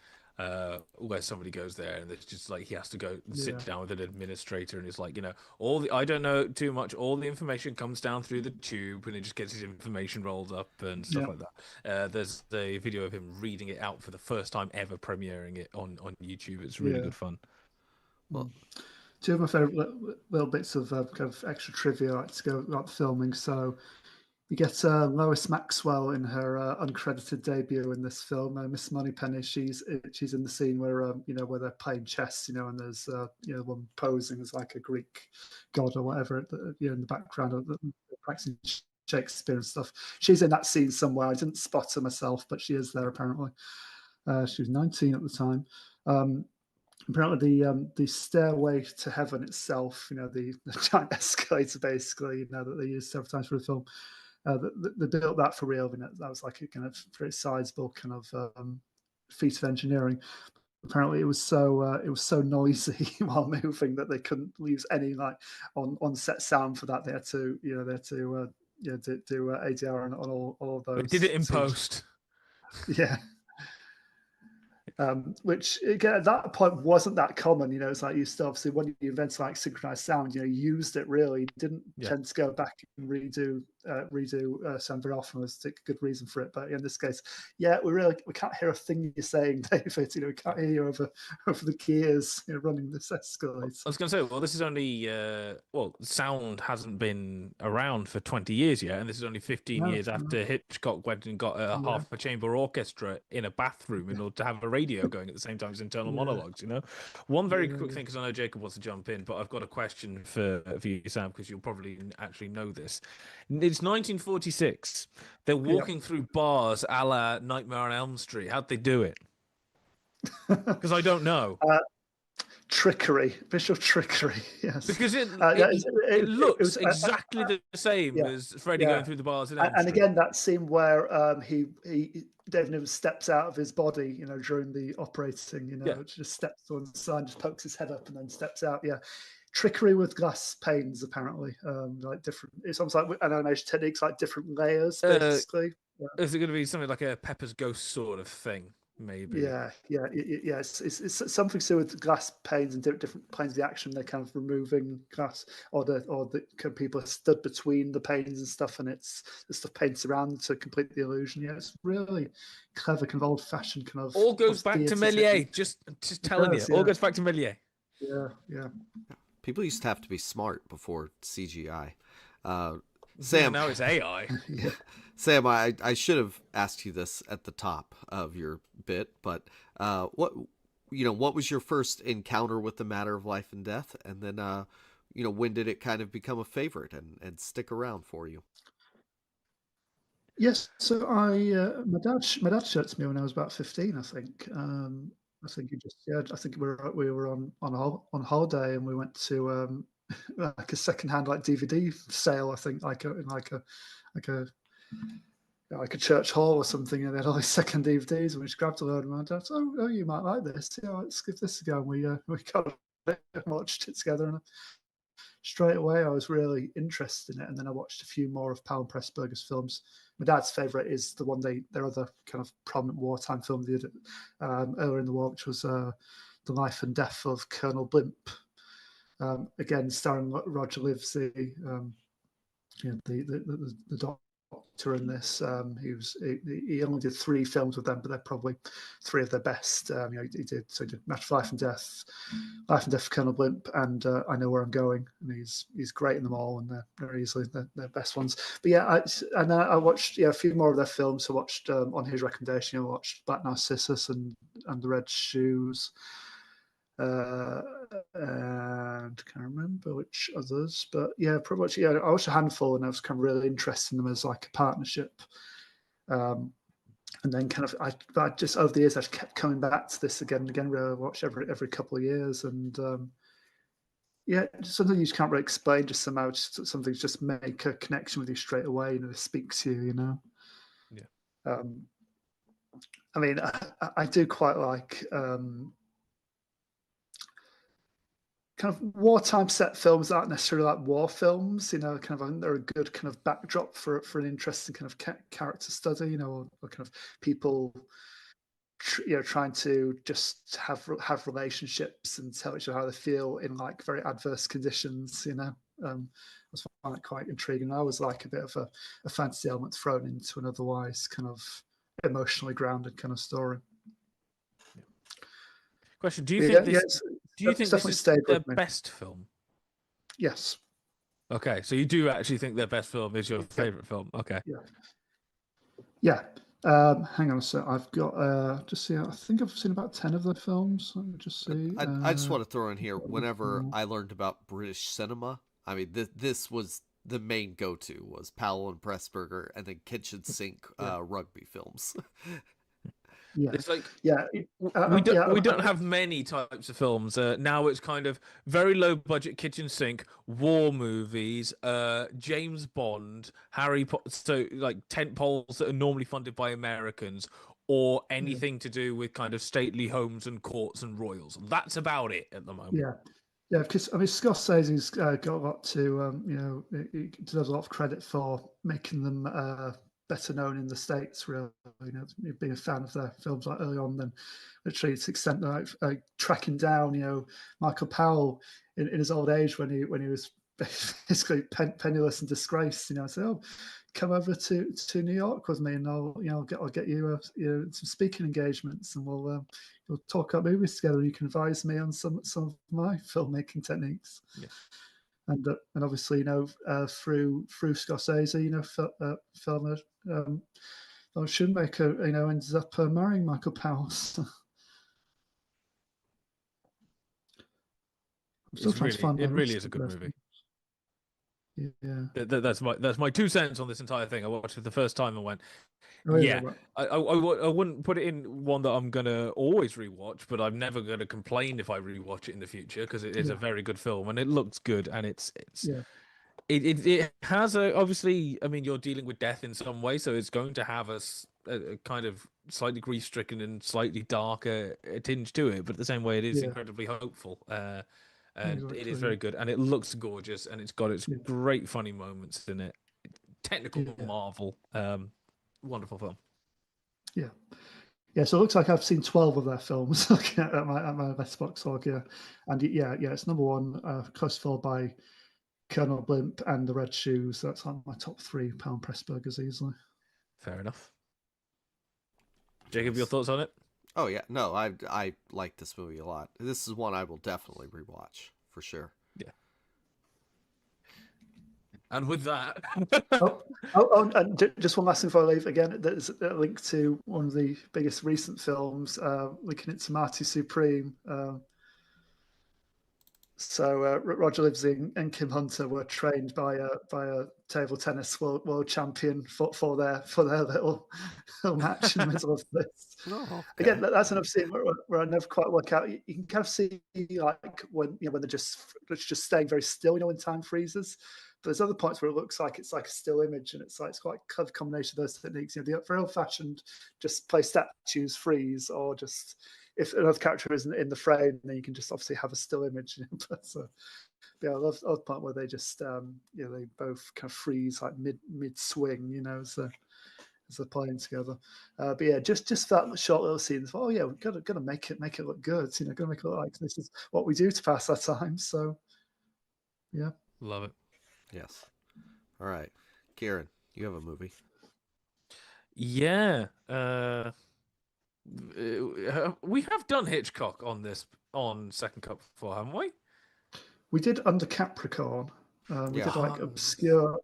where somebody goes there and it's just like he has to go and sit down with an administrator, and it's like, I don't know too much. All the information comes down through the tube, and he just gets his information rolled up and stuff like that. There's a video of him reading it out for the first time ever, premiering it on YouTube. It's really good fun. Well, 2 of my favorite little bits of kind of extra trivia to go about the filming. So you get Lois Maxwell in her uncredited debut in this film. Miss Moneypenny, she's in the scene where where they're playing chess, and there's one posing as like a Greek god or whatever, in the background, practicing Shakespeare and stuff. She's in that scene somewhere. I didn't spot her myself, but she is there apparently. She was 19 at the time. apparently the stairway to heaven itself, the giant escalator, basically, that they used several times for the film. They built that for real. That was like a kind of very sizable kind of feat of engineering. Apparently, it was so noisy while moving that they couldn't use any like on set sound for that. They had to do ADR on all of those. They did it in scenes. post. Yeah. Which again at that point wasn't that common. It's like you still obviously when you invented like synchronized sound, you used it really. Didn't tend to go back and redo sound very often. Was a good reason for it. But in this case, we can't hear a thing you're saying, David. We can't hear you over the gears running this escalator. I was going to say, well, this is only sound hasn't been around for 20 years yet, and this is only 15 years after Hitchcock went and got a half a chamber orchestra in a bathroom in order to have a radio going at the same time as internal monologues. One very quick thing, because I know Jacob wants to jump in, but I've got a question for you, Sam, because you'll probably actually know this. It's 1946. They're walking through bars a la Nightmare on Elm Street. How'd they do it? Because I don't know. Visual trickery, yes. Because it looks exactly the same as Freddy going through the bars in Elm Street. And again, that scene where David Niven steps out of his body, during the operating, just steps to one side, just pokes his head up and then steps out. Yeah. Trickery with glass panes, apparently. Like different, it's almost like an animation techniques, like different layers, basically. Is it going to be something like a Pepper's Ghost sort of thing? Maybe. Yeah. It's something to do with glass panes and different planes of the action. They're kind of removing glass, or the people are stood between the panes and stuff, and it's the stuff paints around to complete the illusion. Yeah, it's really clever, kind of old-fashioned kind of. All goes back to Méliès. Just telling you, all goes back to Méliès. Yeah. People used to have to be smart before CGI. Sam, now it's AI. Sam, I should have asked you this at the top of your bit, but what was your first encounter with the matter of life and death, and then when did it kind of become a favorite and stick around for you? Yes, so my dad showed it to me when I was about 15, I think. I think I think we were on holiday and we went to like a secondhand like DVD sale. I think like a church hall or something, and they had all these second DVDs, and we just grabbed a load of them. And my dad said, "Oh, you might like this. Yeah, let's give this a go." And we got it and watched it together, and straight away I was really interested in it. And then I watched a few more of Powell and Pressburger's films. My dad's favourite is the one their other kind of prominent wartime film they did earlier in the war, which was The Life and Death of Colonel Blimp. Again, starring Roger Livesey, the doctor in this. He only did 3 films with them, but they're probably 3 of their best. He did Match for Life and Death of Colonel Blimp, and I Know Where I'm Going, and he's great in them all, and they're easily their best ones. But I watched a few more of their films. I watched on his recommendation. I watched Black Narcissus and The Red Shoes. And can't remember which others, but pretty much. I watched a handful, and I was kind of really interested in them as like a partnership. And then kind of I just over the years I've kept coming back to this again and again. Really watch every couple of years, and something you just can't really explain. Just somehow, something just make a connection with you straight away. Speak to you. Yeah. I mean, I do quite like. Kind of wartime set films aren't necessarily like war films, kind of. I think they're a good kind of backdrop for an interesting kind of character study, or kind of people, trying to just have relationships and tell each other how they feel in like very adverse conditions. I was find it quite intriguing. I was like a bit of a fantasy element thrown into an otherwise kind of emotionally grounded kind of story. Question: do you think this? Do you think this is their best film? Yes. Okay, so you do actually think their best film is your favorite film? Okay. Yeah. Hang on a sec. I've got just see. I think I've seen about 10 of their films. Let me just see. I just want to throw in here. Whenever I learned about British cinema, I mean, this was the main go-to was Powell and Pressburger, and then kitchen sink rugby films. Yeah, It's like yeah, we don't have many types of films. Now it's kind of very low budget kitchen sink war movies, James Bond, Harry Potter, so like tent poles that are normally funded by Americans, or anything to do with kind of stately homes and courts and royals. That's about it at the moment. Yeah, because I mean, Scorsese's got a lot to, he deserves a lot of credit for making them better known in the States. Really, being a fan of their films like early on, then literally to the extent that like tracking down, Michael Powell in his old age when he was basically penniless and disgraced. I said, "Oh, come over to New York with me, and I'll get you some speaking engagements, and we'll talk about movies together. You can advise me on some of my filmmaking techniques." Yeah. And obviously, through Scorsese, film Shoemaker, ends up marrying Michael Powell. I'm still trying to find it really is a good movie. Yeah, that's my 2 cents on this entire thing. I watched it the first time and went, yeah. I wouldn't put it in one that I'm gonna always rewatch, but I'm never gonna complain if I rewatch it in the future because it is a very good film and it looks good and it has obviously, I mean, you're dealing with death in some way, so it's going to have a kind of slightly grief-stricken and slightly darker tinge to it, but at the same way it is incredibly hopeful. And exactly. It is very good, and it looks gorgeous, and it's got its great funny moments in it. Technical marvel, wonderful film. Yeah. So it looks like I've seen 12 of their films looking at my Letterboxd log. And it's number one, close followed by Colonel Blimp and The Red Shoes. That's like my top 3 pound Pressburgers easily. Fair enough. Jacob, your thoughts on it? Oh yeah, no, I like this movie a lot. This is one I will definitely rewatch for sure. Yeah. And with that, and just one last thing before I leave. Again, there's a link to one of the biggest recent films, linking it to Marty Supreme. So Roger Livesey and Kim Hunter were trained by a table tennis world champion for their little match in the middle of this. Oh, okay. Again, that's another scene where I never quite work out. You can kind of see like when they're just staying very still, when time freezes. But there's other points where it looks like it's like a still image, and it's quite a clever combination of those techniques. The very old-fashioned, just play statues, freeze, or just if another character isn't in the frame, then you can just obviously have a still image. But I love the part where they just they both kind of freeze like mid swing, as they're playing together. But yeah, just that short little scene. Oh yeah, we've got to make it look good. Got to make it look like this is what we do to pass our time. So yeah, love it. Yes. All right, Kieran, you have a movie. Yeah. We have done Hitchcock on Second Cup before, haven't we? We did Under Capricorn. We did like obscure,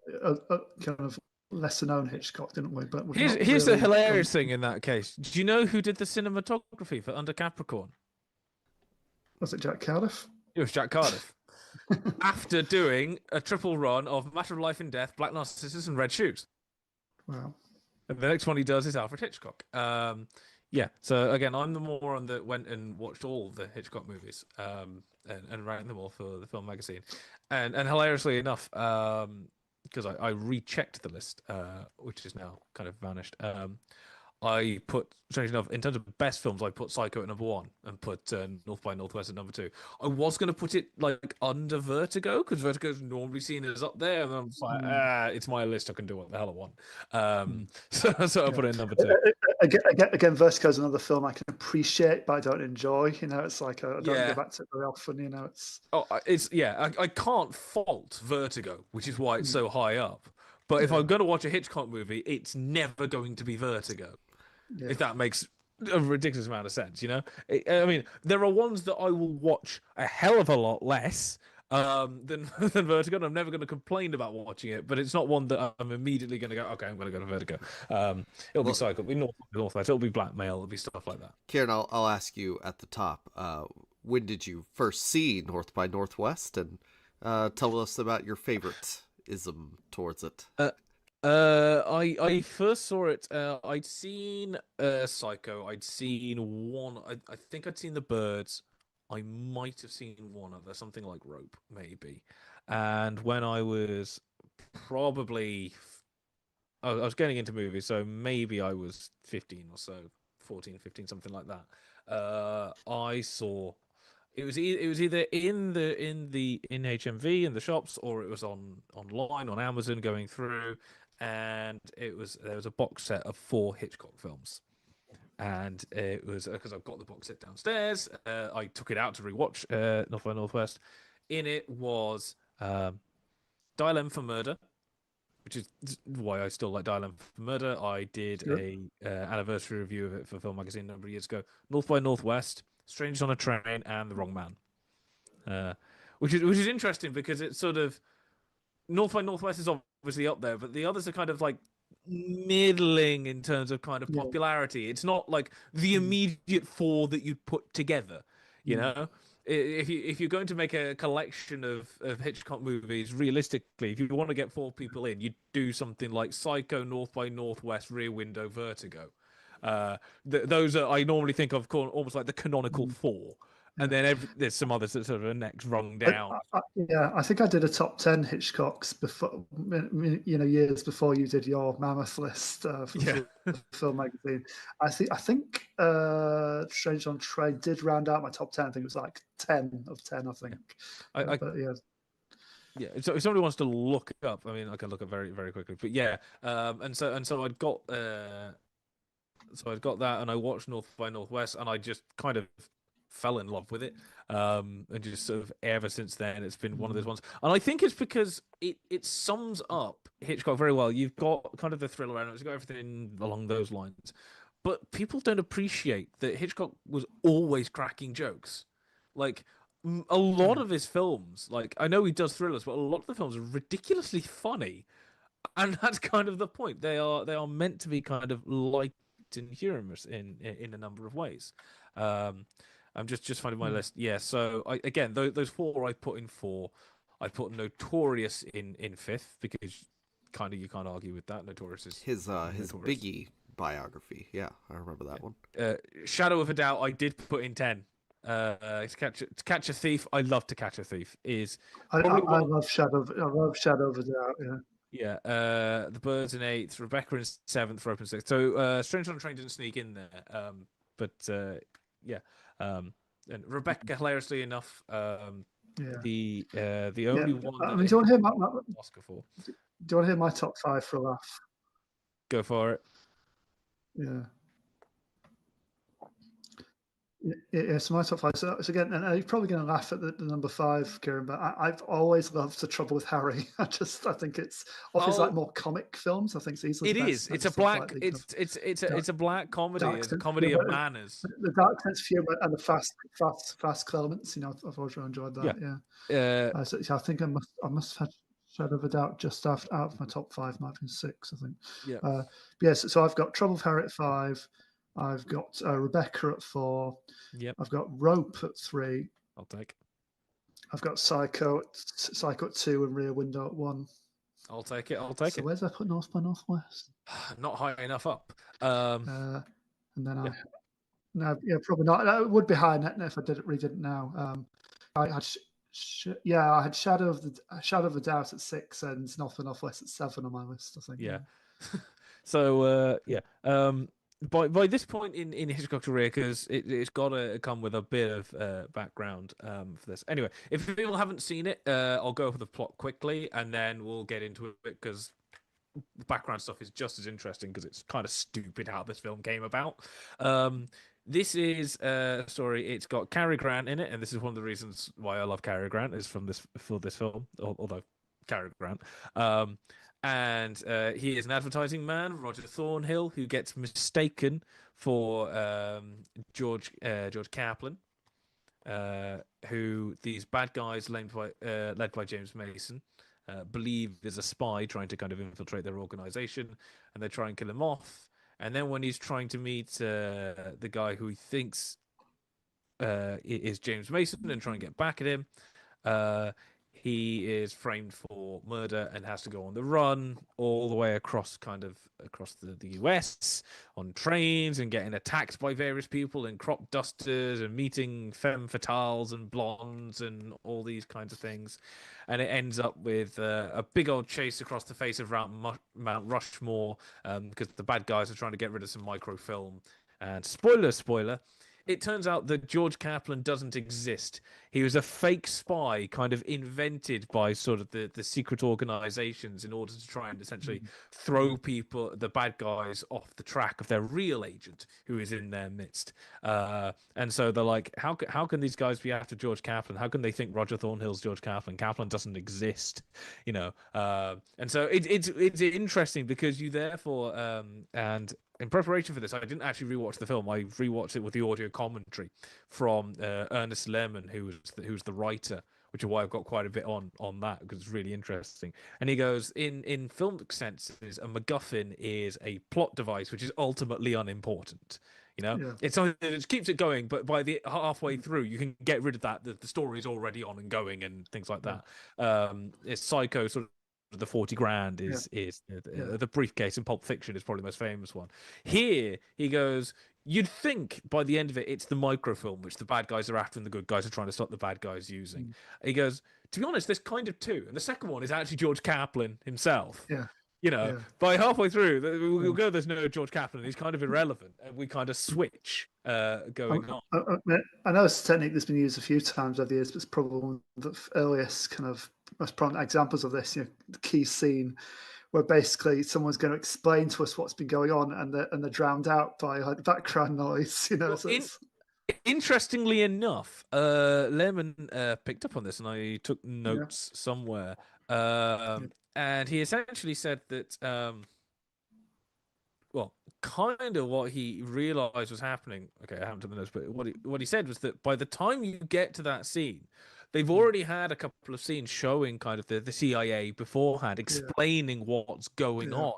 kind of lesser known Hitchcock, didn't we? But here's the hilarious thing in that case. Do you know who did the cinematography for Under Capricorn? Was it Jack Cardiff? It was Jack Cardiff. After doing a triple run of Matter of Life and Death, Black Narcissus, and Red Shoes. Wow. And the next one he does is Alfred Hitchcock. Yeah, so again, I'm the moron that went and watched all the Hitchcock movies and ranked them all for the film magazine. And hilariously enough, because I rechecked the list, which is now kind of vanished, I put, strangely enough, in terms of best films, I put Psycho at number 1 and put North by Northwest at number 2. I was going to put it like under Vertigo because Vertigo is normally seen as up there, and I'm like, it's my list. I can do what the hell I want. So I put it in number 2. Again, Vertigo is another film I can appreciate, but I don't enjoy. It's like I don't go back to it very often. I can't fault Vertigo, which is why it's so high up. But if I'm going to watch a Hitchcock movie, it's never going to be Vertigo. Yeah. If that makes a ridiculous amount of sense, I mean, there are ones that I will watch a hell of a lot less than Vertigo, and I'm never going to complain about watching it, but it's not one that I'm immediately going to go, okay, I'm going to go to Vertigo. It'll be Psycho, it'll be Northwest, it'll be Blackmail, it'll be stuff like that. Kieran, I'll ask you at the top, when did you first see North by Northwest, and tell us about your favorite ism towards it. I first saw it. I'd seen Psycho. I'd seen one. I think I'd seen The Birds. I might have seen one other, something like Rope, maybe. And when I was probably, I was getting into movies, so maybe I was 15 or so, 14, 15, something like that. I saw it was either in HMV in the shops, or it was online on Amazon going through, and there was a box set of 4 Hitchcock films, and it was because I've got the box set downstairs. I took it out to rewatch North by Northwest. In it was Dial M for Murder, which is why I still like Dial M for Murder. I did Sure. a anniversary review of it for Film Magazine a number of years ago. North by Northwest, Strangers on a Train, and The Wrong Man. Uh, which is interesting because it's sort of North by Northwest is obviously up there, but the others are kind of like middling in terms of kind of Yeah. popularity. It's not like the immediate 4 that you'd put together, you know. If you're going to make a collection of Hitchcock movies, realistically, if you want to get 4 people in, you'd do something like Psycho, North by Northwest, Rear Window, Vertigo. Those are I normally think of almost like the canonical 4. And then there's some others that sort of are next rung down. Yeah, I think I did a top 10 Hitchcocks before, years before you did your mammoth list for the Film Magazine. I think Strange on Train did round out my top 10. I think it was like 10 of 10. I think. But yeah. Yeah, so if somebody wants to look it up, I mean, I can look it very, very quickly. But yeah, and so I'd got that, and I watched North by Northwest, and I just kind of fell in love with it. And just sort of ever since then, it's been one of those ones. And I think it's because it sums up Hitchcock very well. You've got kind of the thriller element, you've got everything along those lines, but people don't appreciate that Hitchcock was always cracking jokes. Like a lot of his films, like I know he does thrillers, but a lot of the films are ridiculously funny, and that's kind of the point. They are meant to be kind of light and humorous in a number of ways. I'm just finding my list. Yeah, so again those 4 I put in 4. I put Notorious in 5th because kind of you can't argue with that. Notorious is his Notorious. Biggie biography. Yeah, I remember that one. Shadow of a Doubt I did put in 10. To catch a Thief. I love To Catch a Thief. I love Shadow of a Doubt. Yeah. Yeah, The Birds in 8th, Rebecca in 7th, Rope in 6th. So Strange on a Train didn't sneak in there, but yeah, and Rebecca, hilariously enough, the only one that I mean, do you want to hear my Oscar for? Do you want to hear my top 5 for a laugh? Go for it. Yeah. Yeah, so my top 5. So again, and you're probably going to laugh at the number 5, Kieran, but I've always loved The Trouble with Harry. I think it's obviously like more comic films. I think it's easily the best. It's a black. It's a black comedy. It's a comedy of manners. The dark sense of humor and the fast elements. I've always really enjoyed that. Yeah. So I think I must have had Shadow of a Doubt just out of my top 5, might have been 6, I think. Yeah. Yes. So I've got Trouble with Harry at 5. I've got Rebecca at 4. Yep. I've got Rope at 3. I'll take. I've got Psycho at 2 and Rear Window at 1. I'll take it. So where's I put North by Northwest? Not high enough up. And then probably not. It would be higher if I redid it now. I had I had Shadow of the Doubt at 6 and North by Northwest at 7 on my list, I think. Yeah. So by this point in Hitchcock's career, because it's got to come with a bit of background for this. Anyway, if people haven't seen it, I'll go over the plot quickly, and then we'll get into it because the background stuff is just as interesting because it's kind of stupid how this film came about. This is a story. It's got Cary Grant in it, and this is one of the reasons why I love Cary Grant is for this film. Although Cary Grant. And he is an advertising man, Roger Thornhill, who gets mistaken for George Kaplan, who these bad guys led by James Mason believe is a spy trying to kind of infiltrate their organization, and they try and kill him off. And then when he's trying to meet the guy who he thinks is James Mason and try and get back at him, he is framed for murder and has to go on the run all the way across the US on trains and getting attacked by various people in crop dusters and meeting femme fatales and blondes and all these kinds of things. And it ends up with a big old chase across the face of Mount Rushmore because the bad guys are trying to get rid of some microfilm. And spoiler, it turns out that George Kaplan doesn't exist. He was a fake spy kind of invented by sort of the secret organizations in order to try and essentially throw the bad guys, off the track of their real agent who is in their midst. And so they're like, how can these guys be after George Kaplan? How can they think Roger Thornhill's George Kaplan? Kaplan doesn't exist, you know. And so it's interesting because you therefore and in preparation for this, I didn't actually rewatch the film. I rewatched it with the audio commentary from Ernest Lehman, who's the writer, which is why I've got quite a bit on that because it's really interesting. And he goes, in film senses, a MacGuffin is a plot device which is ultimately unimportant. You know, it's something that just keeps it going, but by the halfway through, you can get rid of that. The story is already on and going and things like that. It's Psycho sort of. The 40 grand is the briefcase in Pulp Fiction is probably the most famous one. Here he goes, you'd think by the end of it it's the microfilm which the bad guys are after and the good guys are trying to stop the bad guys using. He goes, to be honest, there's kind of two, and the second one is actually George Kaplan himself. By halfway through we'll go, there's no George Kaplan, he's kind of irrelevant, and we kind of switch going on. I know it's a technique that's been used a few times over the years, but it's probably one of the earliest kind of most prominent examples of this. The key scene where basically someone's going to explain to us what's been going on, and they're drowned out by like background noise. Interestingly enough, Lemon picked up on this, and I took notes somewhere. And he essentially said that, kind of what he realized was happening. Okay, I haven't done the notes, but what he said was that by the time you get to that scene, they've already had a couple of scenes showing kind of the CIA beforehand, explaining what's going on.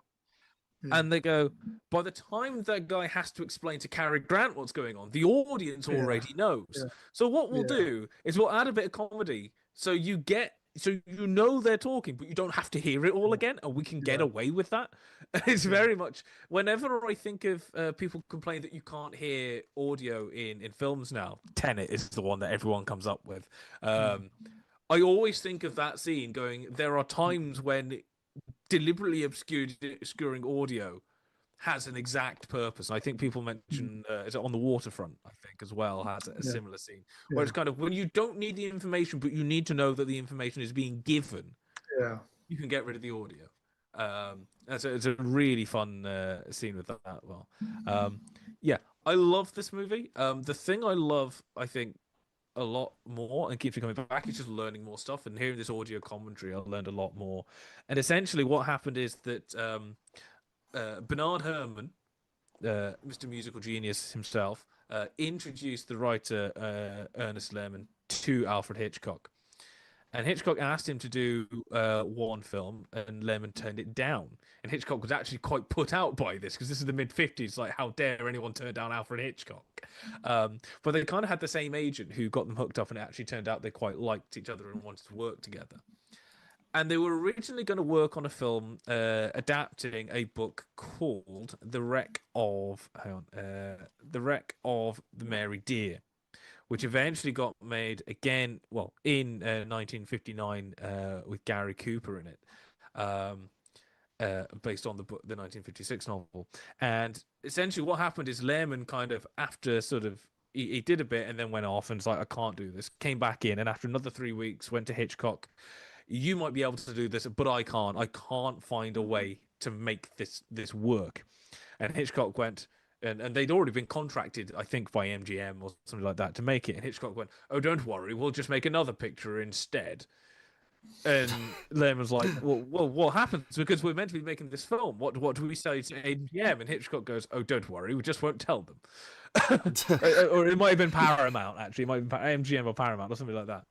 And they go, by the time that guy has to explain to Cary Grant what's going on, the audience already knows. So what we'll do is we'll add a bit of comedy so you know they're talking, but you don't have to hear it all again, and we can get away with that. It's very much, whenever I think of people complain that you can't hear audio in films now, Tenet is the one that everyone comes up with. I always think of that scene going, there are times when deliberately obscuring audio has an exact purpose. I think people mention is it On the Waterfront, I think, as well, has a similar scene where it's kind of when you don't need the information, but you need to know that the information is being given. You can get rid of the audio. It's a really fun scene with that. Well, I love this movie. The thing I love, I think, a lot more and keeps me coming back is just learning more stuff, and hearing this audio commentary I learned a lot more. And essentially what happened is that Bernard Herrmann, Mr. Musical Genius himself, introduced the writer Ernest Lehman to Alfred Hitchcock. And Hitchcock asked him to do one film, and Lehman turned it down. And Hitchcock was actually quite put out by this, because this is the mid-50s. Like, how dare anyone turn down Alfred Hitchcock? But they kind of had the same agent who got them hooked up, and it actually turned out they quite liked each other and wanted to work together. And they were originally going to work on a film adapting a book called The Wreck of the Mary Dear, which eventually got made again, in 1959 with Gary Cooper in it, based on the 1956 novel. And essentially what happened is Lehman kind of, after sort of, he did a bit and then went off and was like, I can't do this, came back in, and after another 3 weeks went to Hitchcock. You might be able to do this, but I can't. I can't find a way to make this work. And Hitchcock went, and they'd already been contracted, I think, by MGM or something like that to make it. And Hitchcock went, oh, don't worry, we'll just make another picture instead. And Lehman's like, well, what happens? Because we're meant to be making this film. What do we say to MGM? And Hitchcock goes, oh, don't worry, we just won't tell them. Or it might have been Paramount, actually. It might have been MGM or Paramount or something like that.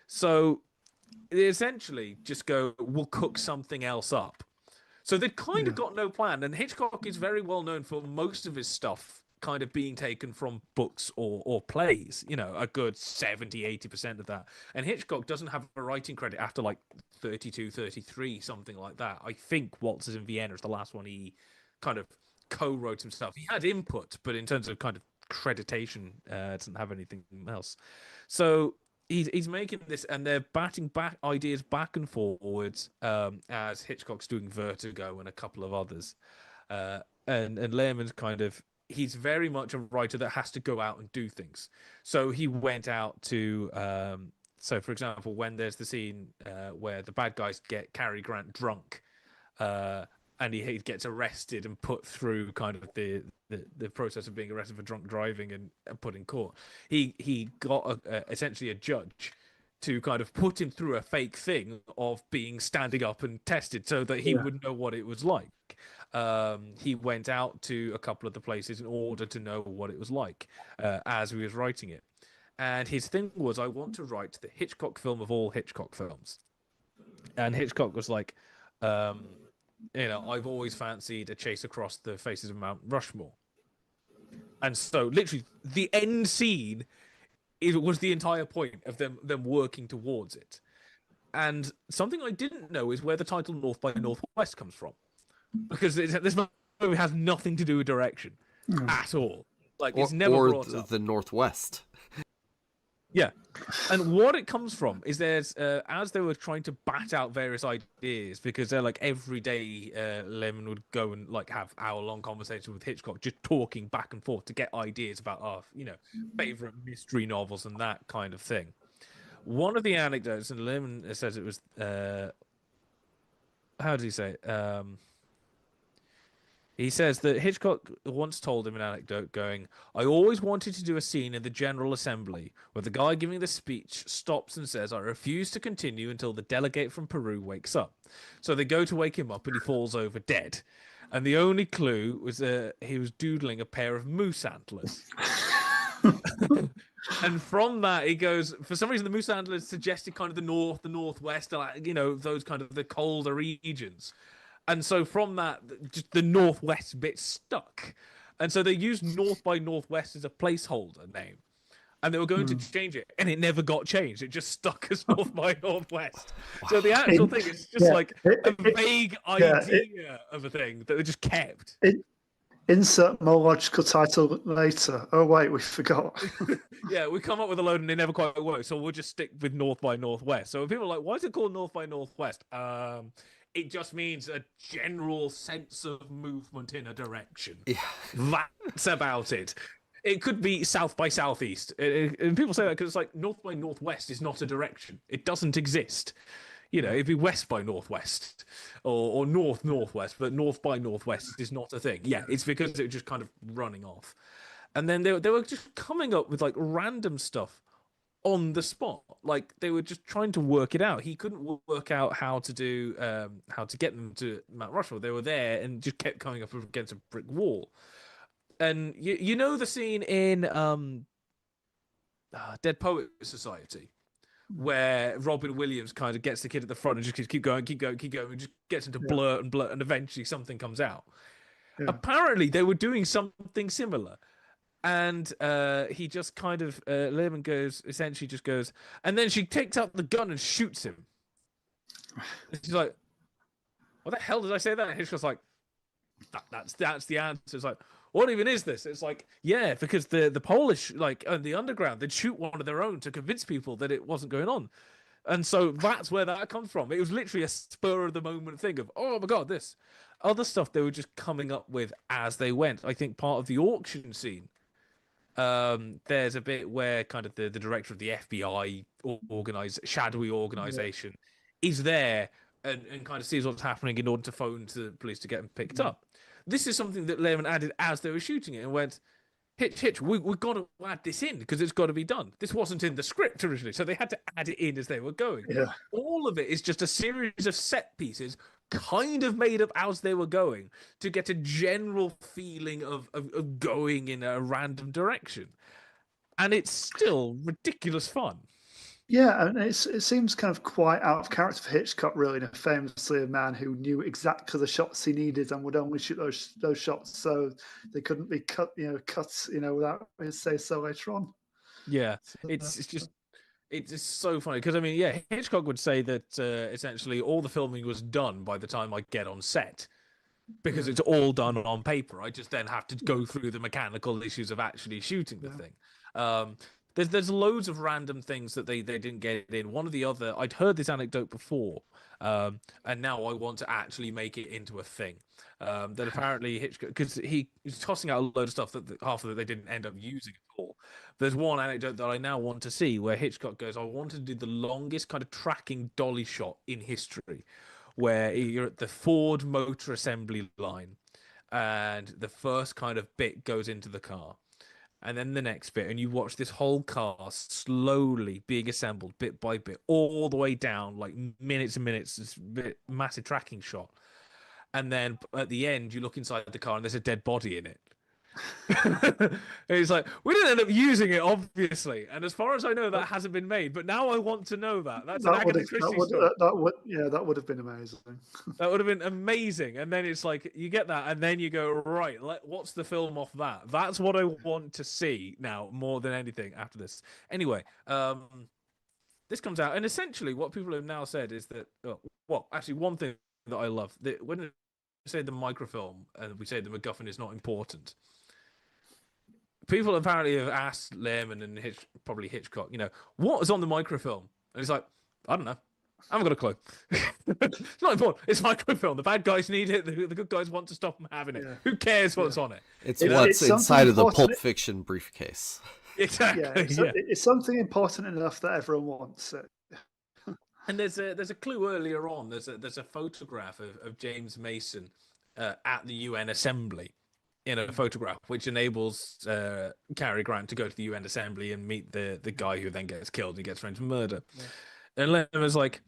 So they essentially just go, we'll cook something else up. So they've kind of got no plan. And Hitchcock is very well known for most of his stuff kind of being taken from books or plays, you know, a good 70-80% of that. And Hitchcock doesn't have a writing credit after like 32, 33, something like that. I think Waltzes in Vienna is the last one he kind of co-wrote himself. He had input, but in terms of kind of creditation, doesn't have anything else. So he's making this, and they're batting back ideas back and forwards, as Hitchcock's doing Vertigo and a couple of others. And Lehrman's kind of, he's very much a writer that has to go out and do things. So he went out to, so for example, when there's the scene where the bad guys get Cary Grant drunk, and he gets arrested and put through kind of the process of being arrested for drunk driving and put in court. He got essentially a judge to kind of put him through a fake thing of being standing up and tested so that he would know what it was like. He went out to a couple of the places in order to know what it was like as he was writing it. And his thing was, I want to write the Hitchcock film of all Hitchcock films. And Hitchcock was like, you know, I've always fancied a chase across the faces of Mount Rushmore. And so literally the end scene was the entire point of them working towards it. And something I didn't know is where the title North by Northwest comes from. Because this movie has nothing to do with direction at all. Like, it's never brought up. The Northwest. Yeah. And what it comes from is there's, as they were trying to bat out various ideas, because they're like every day, Lemon would go and like have hour-long conversations with Hitchcock, just talking back and forth to get ideas about our, you know, favorite mystery novels and that kind of thing. One of the anecdotes, and Lemon says it was, how did he say it? He says that Hitchcock once told him an anecdote going, I always wanted to do a scene in the General Assembly where the guy giving the speech stops and says, I refuse to continue until the delegate from Peru wakes up. So they go to wake him up and he falls over dead. And the only clue was he was doodling a pair of moose antlers. And from that, he goes, for some reason, the moose antlers suggested kind of the north, the northwest, you know, those kind of the colder regions. And so from that, just the northwest bit stuck. And so they used North by Northwest as a placeholder name. And they were going to change it, and it never got changed. It just stuck as North by Northwest. So the actual thing is just like a vague idea of a thing that they just kept. Insert more logical title later. Oh, wait, we forgot. Yeah, we come up with a load and they never quite work. So we'll just stick with North by Northwest. So when people are like, why is it called North by Northwest? It just means a general sense of movement in a direction. Yeah. That's about it. It could be South by Southeast. And people say that because it's like North by Northwest is not a direction. It doesn't exist. You know, it'd be West by Northwest or North Northwest, but North by Northwest is not a thing. Yeah, it's because it was just kind of running off. And then they were just coming up with like random stuff on the spot. Like they were just trying to work it out. He couldn't work out how to do how to get them to Mount Rushmore. They were there and just kept coming up against a brick wall. And you know the scene in Dead Poet Society where Robin Williams kind of gets the kid at the front and just keep going, and just gets into blurt, and eventually something comes out. Yeah. Apparently they were doing something similar. And he just kind of, Lehman essentially just goes, and then she takes out the gun and shoots him. And she's like, what the hell did I say that? And he's just like, that's the answer. It's like, what even is this? It's like, yeah, because the Polish, like, and the underground, they'd shoot one of their own to convince people that it wasn't going on. And so that's where that comes from. It was literally a spur of the moment thing of, oh my God, this. Other stuff they were just coming up with as they went. I think part of the auction scene, there's a bit where kind of the director of the FBI shadowy organization is there and kind of sees what's happening in order to phone to the police to get him picked up. This is something that Lehman added as they were shooting it and went, Hitch, we've got to add this in because it's got to be done. This wasn't in the script originally, so they had to add it in as they were going. Yeah. All of it is just a series of set pieces kind of made up as they were going to get a general feeling of going in a random direction. And it's still ridiculous fun. Yeah, and it seems kind of quite out of character for Hitchcock, really, and famously a man who knew exactly the shots he needed and would only shoot those shots, so they couldn't be cut, without his say so later on. Yeah, it's just so funny because I mean, yeah, Hitchcock would say that essentially all the filming was done by the time I get on set because it's all done on paper. I just then have to go through the mechanical issues of actually shooting the thing. There's loads of random things that they didn't get in. One or the other, I'd heard this anecdote before, and now I want to actually make it into a thing. That apparently Hitchcock, because he's tossing out a load of stuff that half of it they didn't end up using at all. There's one anecdote that I now want to see where Hitchcock goes, I want to do the longest kind of tracking dolly shot in history, where you're at the Ford Motor Assembly line, and the first kind of bit goes into the car. And then the next bit, and you watch this whole car slowly being assembled bit by bit, all the way down, like minutes and minutes, this massive tracking shot. And then at the end, you look inside the car and there's a dead body in it. And he's like, we didn't end up using it, obviously. And as far as I know, that hasn't been made. But now I want to know that. That's an Agatha Christie story. That would have been amazing. That would have been amazing. And then it's like, you get that, and then you go, right, what's the film off that? That's what I want to see now, more than anything after this. Anyway, this comes out, and essentially what people have now said is that, well, actually, one thing that I love, that when we say the microfilm, and we say the MacGuffin is not important, people apparently have asked Lehman and probably Hitchcock, what was on the microfilm? And he's like, I don't know. I haven't got a clue. It's not important. It's microfilm. The bad guys need it. The good guys want to stop them having it. Yeah. Who cares what's on it? It's what's inside of the Pulp Fiction briefcase. Exactly. It's something important enough that everyone wants it. And there's a clue earlier on. There's a photograph of James Mason at the UN Assembly in a photograph, which enables Cary Grant to go to the UN Assembly and meet the guy who then gets killed and gets framed for murder. Yeah. And Lennon was like,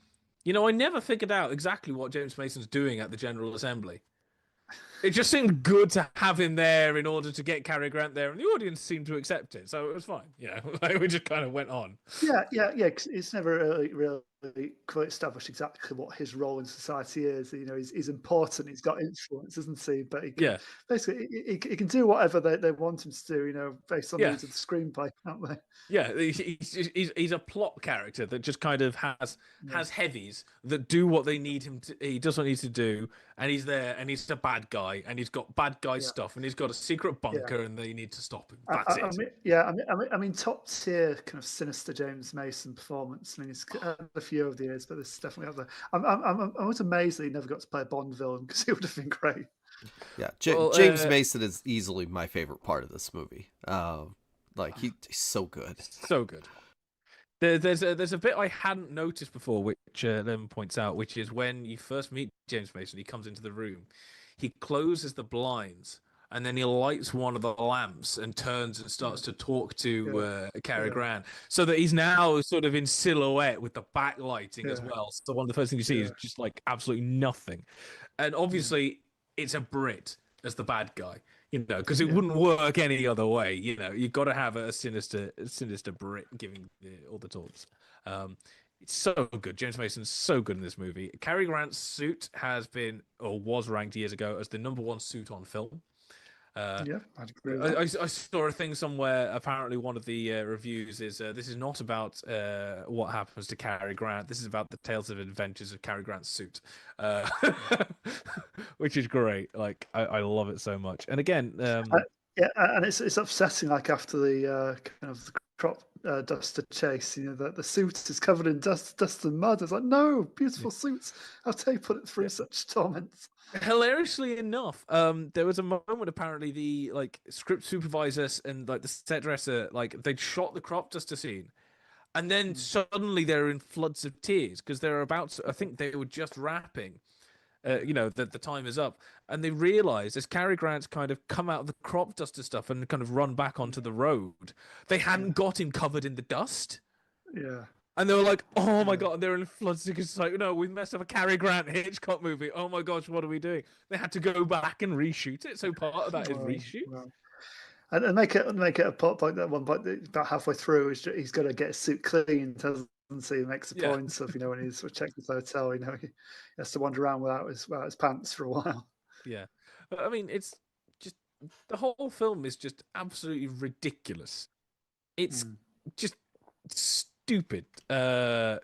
I never figured out exactly what James Mason's doing at the General Assembly. It just seemed good to have him there in order to get Cary Grant there, and the audience seemed to accept it, so it was fine. We just kind of went on. Yeah. It's never really quite established exactly what his role in society is. He's important. He's got influence, isn't he? But he can, basically, he can do whatever they want him to do. Based on the needs of the screenplay, can't they? Yeah, he's a plot character that just kind of has heavies that do what they need him to. He does what he needs to do, and he's there, and he's a bad guy, and he's got bad guy stuff, and he's got a secret bunker, and they need to stop him. That's it. I mean, top tier kind of sinister James Mason performance. I mean, he's had a few over the years, but this is definitely up there. I was amazed that he never got to play a Bond villain because he would have been great. Yeah, James Mason is easily my favorite part of this movie. He's so good. So good. There's a bit I hadn't noticed before, which Lemon points out, which is when you first meet James Mason, he comes into the room, he closes the blinds, and then he lights one of the lamps and turns and starts to talk to Cary Grant, so that he's now sort of in silhouette with the backlighting as well. So one of the first things you see is just like absolutely nothing, and obviously it's a Brit as the bad guy. Because it wouldn't work any other way. You've got to have a sinister Brit giving all the talks. It's so good. James Mason's so good in this movie. Cary Grant's suit has been, or was ranked years ago, as the #1 suit on film. I'd agree. I saw a thing somewhere. Apparently, one of the reviews is this is not about what happens to Cary Grant. This is about the tales of adventures of Cary Grant's suit, which is great. Like I love it so much. And again, and it's upsetting. Like after the kind of the crop duster chase, the suit is covered in dust and mud. It's like, no, beautiful suits. How do they put it through such torments? Hilariously enough, there was a moment apparently the script supervisors and the set dresser they'd shot the crop duster scene, and then suddenly they're in floods of tears because they're about to, I think they were just wrapping, the time is up, and they realized as Cary Grant's kind of come out of the crop duster stuff and kind of run back onto the road, they hadn't got him covered in the dust. Yeah. And they were like, oh my God, they're in floods because it's like, no, we messed up a Cary Grant Hitchcock movie. Oh my gosh, what are we doing? They had to go back and reshoot it. So part of that is reshoot. Wow. And make it a point that one point about halfway through, he's got to get his suit cleaned, hasn't he? He makes a point of, when he's checking his hotel, he has to wander around without his pants for a while. Yeah. I mean, it's just, the whole film is just absolutely ridiculous. It's just stupid to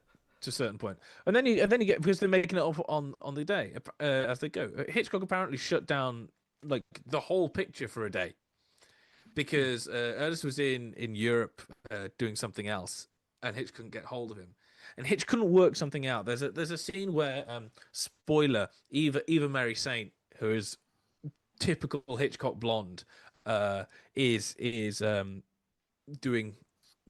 a certain point. And then you get, because they're making it up on the day as they go. Hitchcock apparently shut down like the whole picture for a day because Ernest was in Europe doing something else, and Hitch couldn't get hold of him, and Hitch couldn't work something out. There's a scene where spoiler, Eva Mary Saint, who is typical Hitchcock blonde, is doing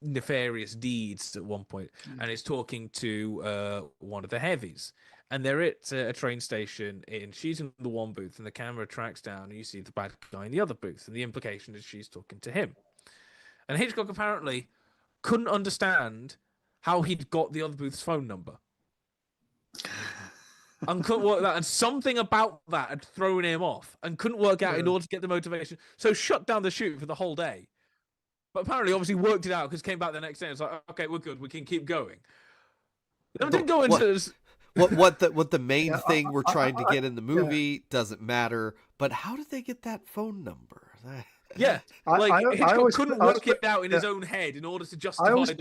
nefarious deeds at one point, and is talking to one of the heavies, and they're at a train station, and she's in the one booth, and the camera tracks down, and you see the bad guy in the other booth, and the implication is she's talking to him. And Hitchcock apparently couldn't understand how he'd got the other booth's phone number. And couldn't work that, and something about that had thrown him off, and couldn't work out in order to get the motivation. So shut down the shoot for the whole day. But apparently, obviously, worked it out because came back the next day and was like, "Okay, we're good. We can keep going." They didn't go into what the main thing we're trying to get in the movie doesn't matter. But how did they get that phone number? Yeah, Hitchcock couldn't work it out in his own head in order to justify. I always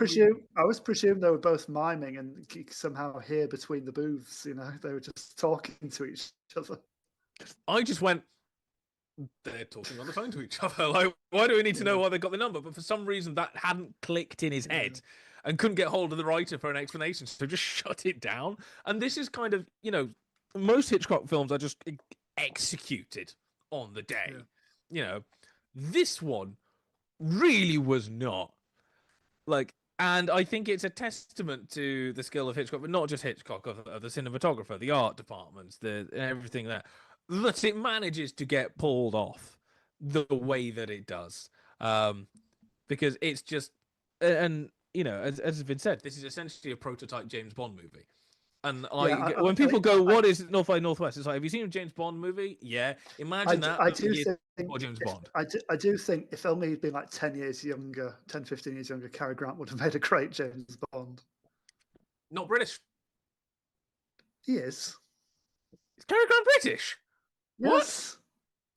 presume they were both miming and somehow hear between the booths. They were just talking to each other. I just went, they're talking on the phone to each other. Like, why do we need to know why they got the number? But for some reason, that hadn't clicked in his head, and couldn't get hold of the writer for an explanation. So just shut it down. And this is kind of, most Hitchcock films are just executed on the day. This one really was not. And I think it's a testament to the skill of Hitchcock, but not just Hitchcock, of the cinematographer, the art departments, everything that it manages to get pulled off the way that it does. Because it's just, and as has been said, this is essentially a prototype James Bond movie. And when people go, "What is North by Northwest?" It's like, have you seen a James Bond movie? Yeah. Imagine that. I do think James Bond. I do think if only he'd been like 10 years younger, 10, 15 years younger, Cary Grant would have made a great James Bond. Not British. He is. Is Cary Grant British? Yes. What?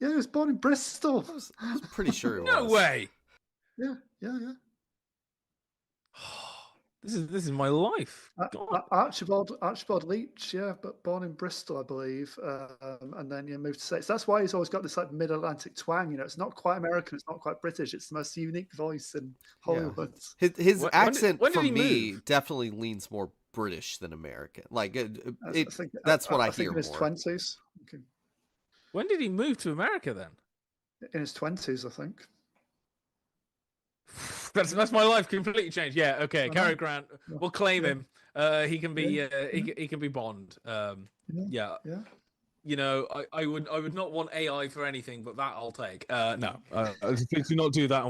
Yeah, he was born in Bristol. I was pretty sure he was. No way. Yeah. This is my life. Archibald Leach, but born in Bristol, I believe, and then moved to States. That's why he's always got this mid-Atlantic twang. It's not quite American, it's not quite British. It's the most unique voice in Hollywood. Yeah. His accent for me definitely leans more British than American. That's what I hear more. In his 20s. Okay. When did he move to America then? In his 20s, I think. That's my life completely changed. Yeah, okay. Cary Grant, we'll claim him. He can be he can be Bond. Yeah. I would not want AI for anything, but that I'll take. No, do not do that.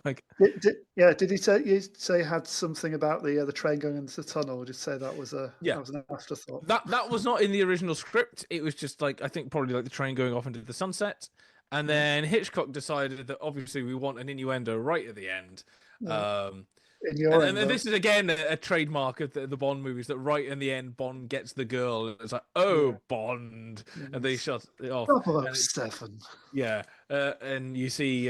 But did he say he had something about the train going into the tunnel? Or did you say that was an afterthought? That was not in the original script. It was just I think probably the train going off into the sunset. And then Hitchcock decided that obviously we want an innuendo right at the end. And this is again a trademark of the Bond movies, that right in the end Bond gets the girl, and it's like, Bond, and they shut it off. 007. Yeah, and you see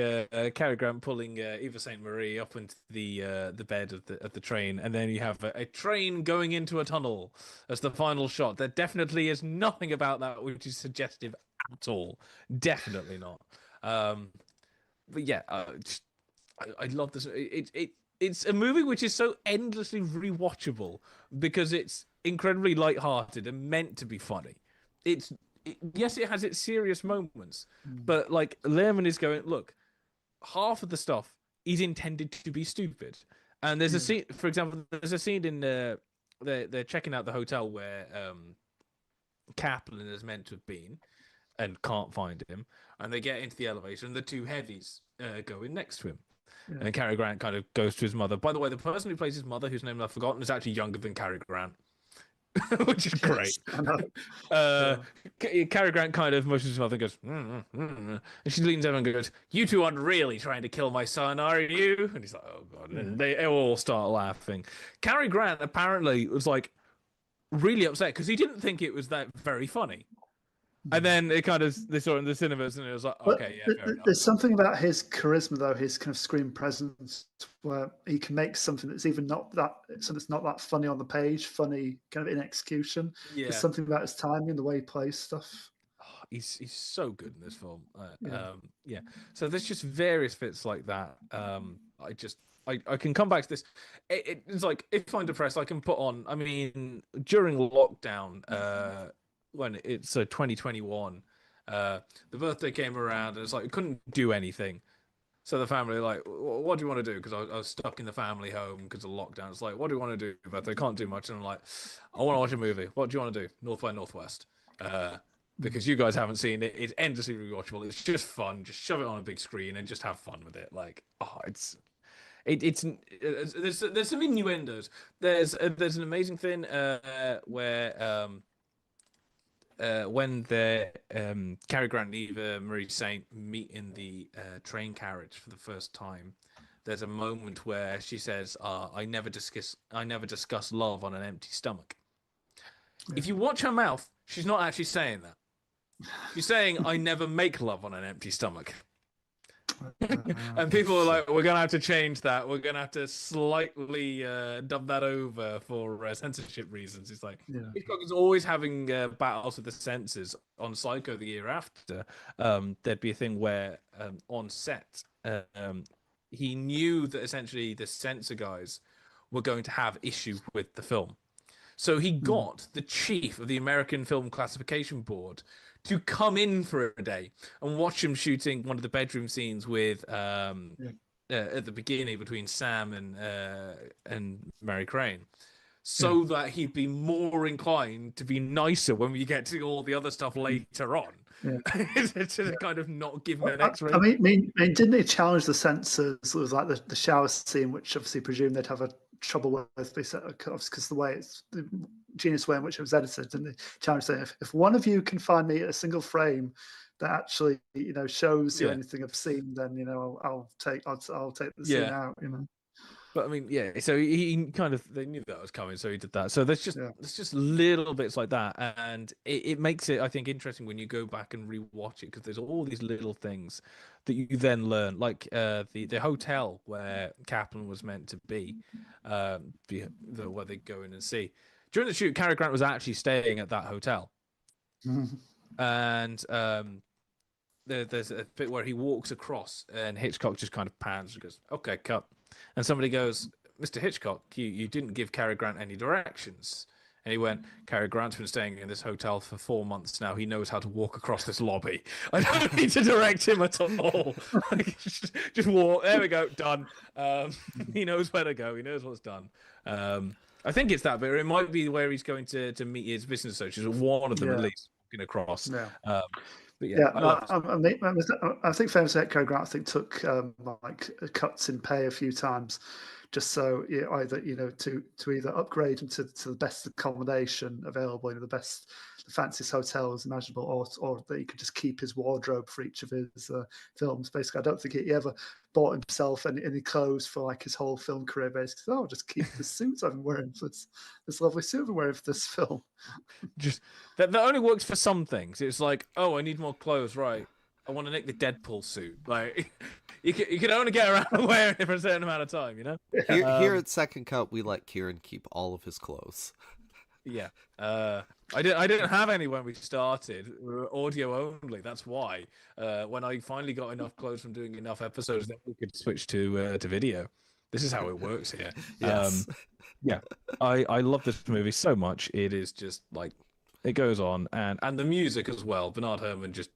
Cary Grant pulling Eva St. Marie up into the bed of the train, and then you have a train going into a tunnel as the final shot. There definitely is nothing about that which is suggestive at all. Definitely not. But yeah, I love this. It's a movie which is so endlessly rewatchable because it's incredibly lighthearted and meant to be funny. Yes, it has its serious moments, but Lehrman is going, look, half of the stuff is intended to be stupid. And there's a scene, for example, there's a scene in they're checking out the hotel where Kaplan is meant to have been and can't find him, and they get into the elevator, and the two heavies go in next to him. Yeah. And Cary Grant kind of goes to his mother. By the way, the person who plays his mother, whose name I've forgotten, is actually younger than Cary Grant. which is great. Cary Grant kind of motions his mouth and goes, and she leans over and goes, "You two aren't really trying to kill my son, are you?" And he's like, "Oh God!" And they all start laughing. Cary Grant apparently was like really upset because he didn't think it was that very funny. And then they saw it in the cinemas, and it was like, okay, yeah, fair enough. There's something about his charisma, though, his kind of screen presence, where he can make something that's even not that funny on the page, funny kind of in execution. Yeah. There's something about his timing, the way he plays stuff. Oh, he's so good in this film. So there's just various bits like that. I can come back to this. It's like if I'm depressed, I can put on. I mean, during lockdown, when it's 2021, the birthday came around, and it's like we couldn't do anything. So the family were like, "What do you want to do?" Because I was stuck in the family home because of lockdown. It's like, "What do you want to do?" But they can't do much, and I'm like, "I want to watch a movie. What do you want to do?" North by Northwest. Because you guys haven't seen it. It's endlessly rewatchable. It's just fun. Just shove it on a big screen and just have fun with it. Like, there's some innuendos. There's an amazing thing where when Cary Grant and Eva Marie Saint meet in the train carriage for the first time, there's a moment where she says, "I never discuss love on an empty stomach." Yeah. If you watch her mouth, she's not actually saying that. She's saying, "I never make love on an empty stomach." And people are like, "We're gonna have to change that. We're gonna have to slightly dub that over for censorship reasons." It's like Hitchcock is always having battles with the censors. On Psycho the year after, there'd be a thing where on set, he knew that essentially the censor guys were going to have issue with the film, so he got the chief of the American Film Classification Board to come in for a day and watch him shooting one of the bedroom scenes with at the beginning between Sam and Mary Crane, so that he'd be more inclined to be nicer when we get to all the other stuff later on. To kind of not give him an X-ray. I mean, didn't he challenge the censors? It was like the shower scene, which obviously presumed they'd have a trouble with, because the way it's the genius way in which it was edited, and the challenge saying, if one of you can find me a single frame that actually shows you anything obscene, then I'll take the scene out. But I mean, so he kind of, they knew that was coming, so he did that. So there's just little bits like that, and it makes it, I think, interesting when you go back and rewatch it, because there's all these little things that you then learn, like the hotel where Kaplan was meant to be, where they go in and see. During the shoot, Cary Grant was actually staying at that hotel, and there's a bit where he walks across, and Hitchcock just kind of pans and goes, "Okay, cut." And somebody goes, "Mr. Hitchcock, you didn't give Cary Grant any directions." And he went, "Cary Grant's been staying in this hotel for 4 months now. He knows how to walk across this lobby. I don't need to direct him at all." Just walk. There we go. Done. He knows where to go. He knows what's done. I think it's that bit. It might be where he's going to meet his business associates. One of them at least walking across. I think famously Cary Grant, I think, took cuts in pay a few times, just so either to either upgrade him to the best accommodation available, the fanciest hotels imaginable, or that he could just keep his wardrobe for each of his films. Basically, I don't think he ever bought himself any clothes for his whole film career. Basically, I'll just keep the suits I've been wearing for this lovely suit I've been wearing for this film. Just that only works for some things. It's like, oh, I need more clothes, right? I want to nick the Deadpool suit. Like, you can only get around wearing it for a certain amount of time, Here at Second Cut, we let Kieran keep all of his clothes. Yeah. I didn't have any when we started. We were audio only. That's why. When I finally got enough clothes from doing enough episodes, then we could switch to video. This is how it works here. Yes. I love this movie so much. It is just like, it goes on, and the music as well. Bernard Herrmann just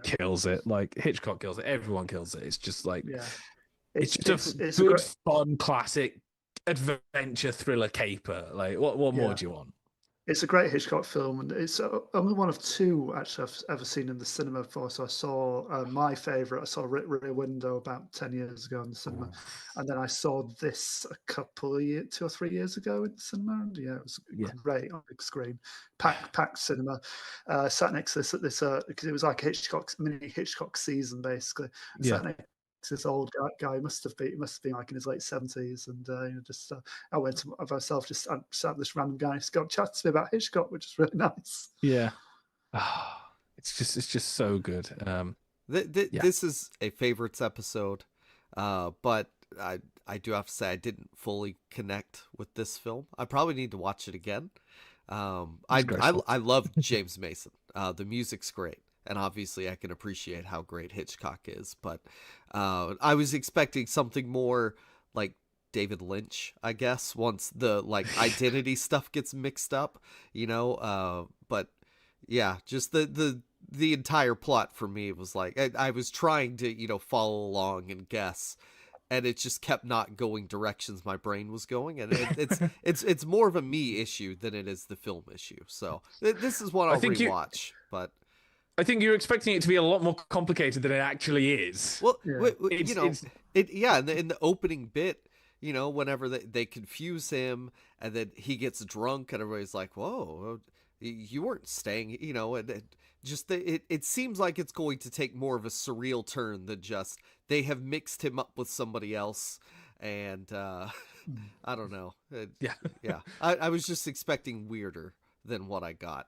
kills it. Like, Hitchcock kills it. Everyone kills it. It's just like, it's just a good, fun, classic adventure thriller caper. Like, what more do you want? It's a great Hitchcock film, and it's only one of two actually I've ever seen in the cinema before. So I saw my favourite. I saw Rear Window about 10 years ago in the cinema, Ooh. and then I saw this a couple of years, 2 or 3 years ago in the cinema. And yeah, it was great on big screen, packed cinema. Sat next to this because it was like mini Hitchcock season basically. Yeah. Sat next to this old guy. Must have been like in his late 70s, and just. I went to myself, just sat this random guy who's got chatting to me about Hitchcock, which is really nice. Yeah. It's just so good. This is a favorites episode, but I do have to say I didn't fully connect with this film. I probably need to watch it again. I love James Mason. The music's great, and obviously I can appreciate how great Hitchcock is. But I was expecting something more like David Lynch, I guess, once the like identity stuff gets mixed up, but yeah, just the entire plot for me was like I was trying to follow along and guess, and it just kept not going directions my brain was going, and it's more of a me issue than it is the film issue. So this is what I'll rewatch, but I think you're expecting it to be a lot more complicated than it actually is. Well, in the opening bit, whenever they confuse him and then he gets drunk and everybody's like, whoa, you weren't staying, it seems like it's going to take more of a surreal turn than just they have mixed him up with somebody else. And I don't know. Yeah. I was just expecting weirder than what I got.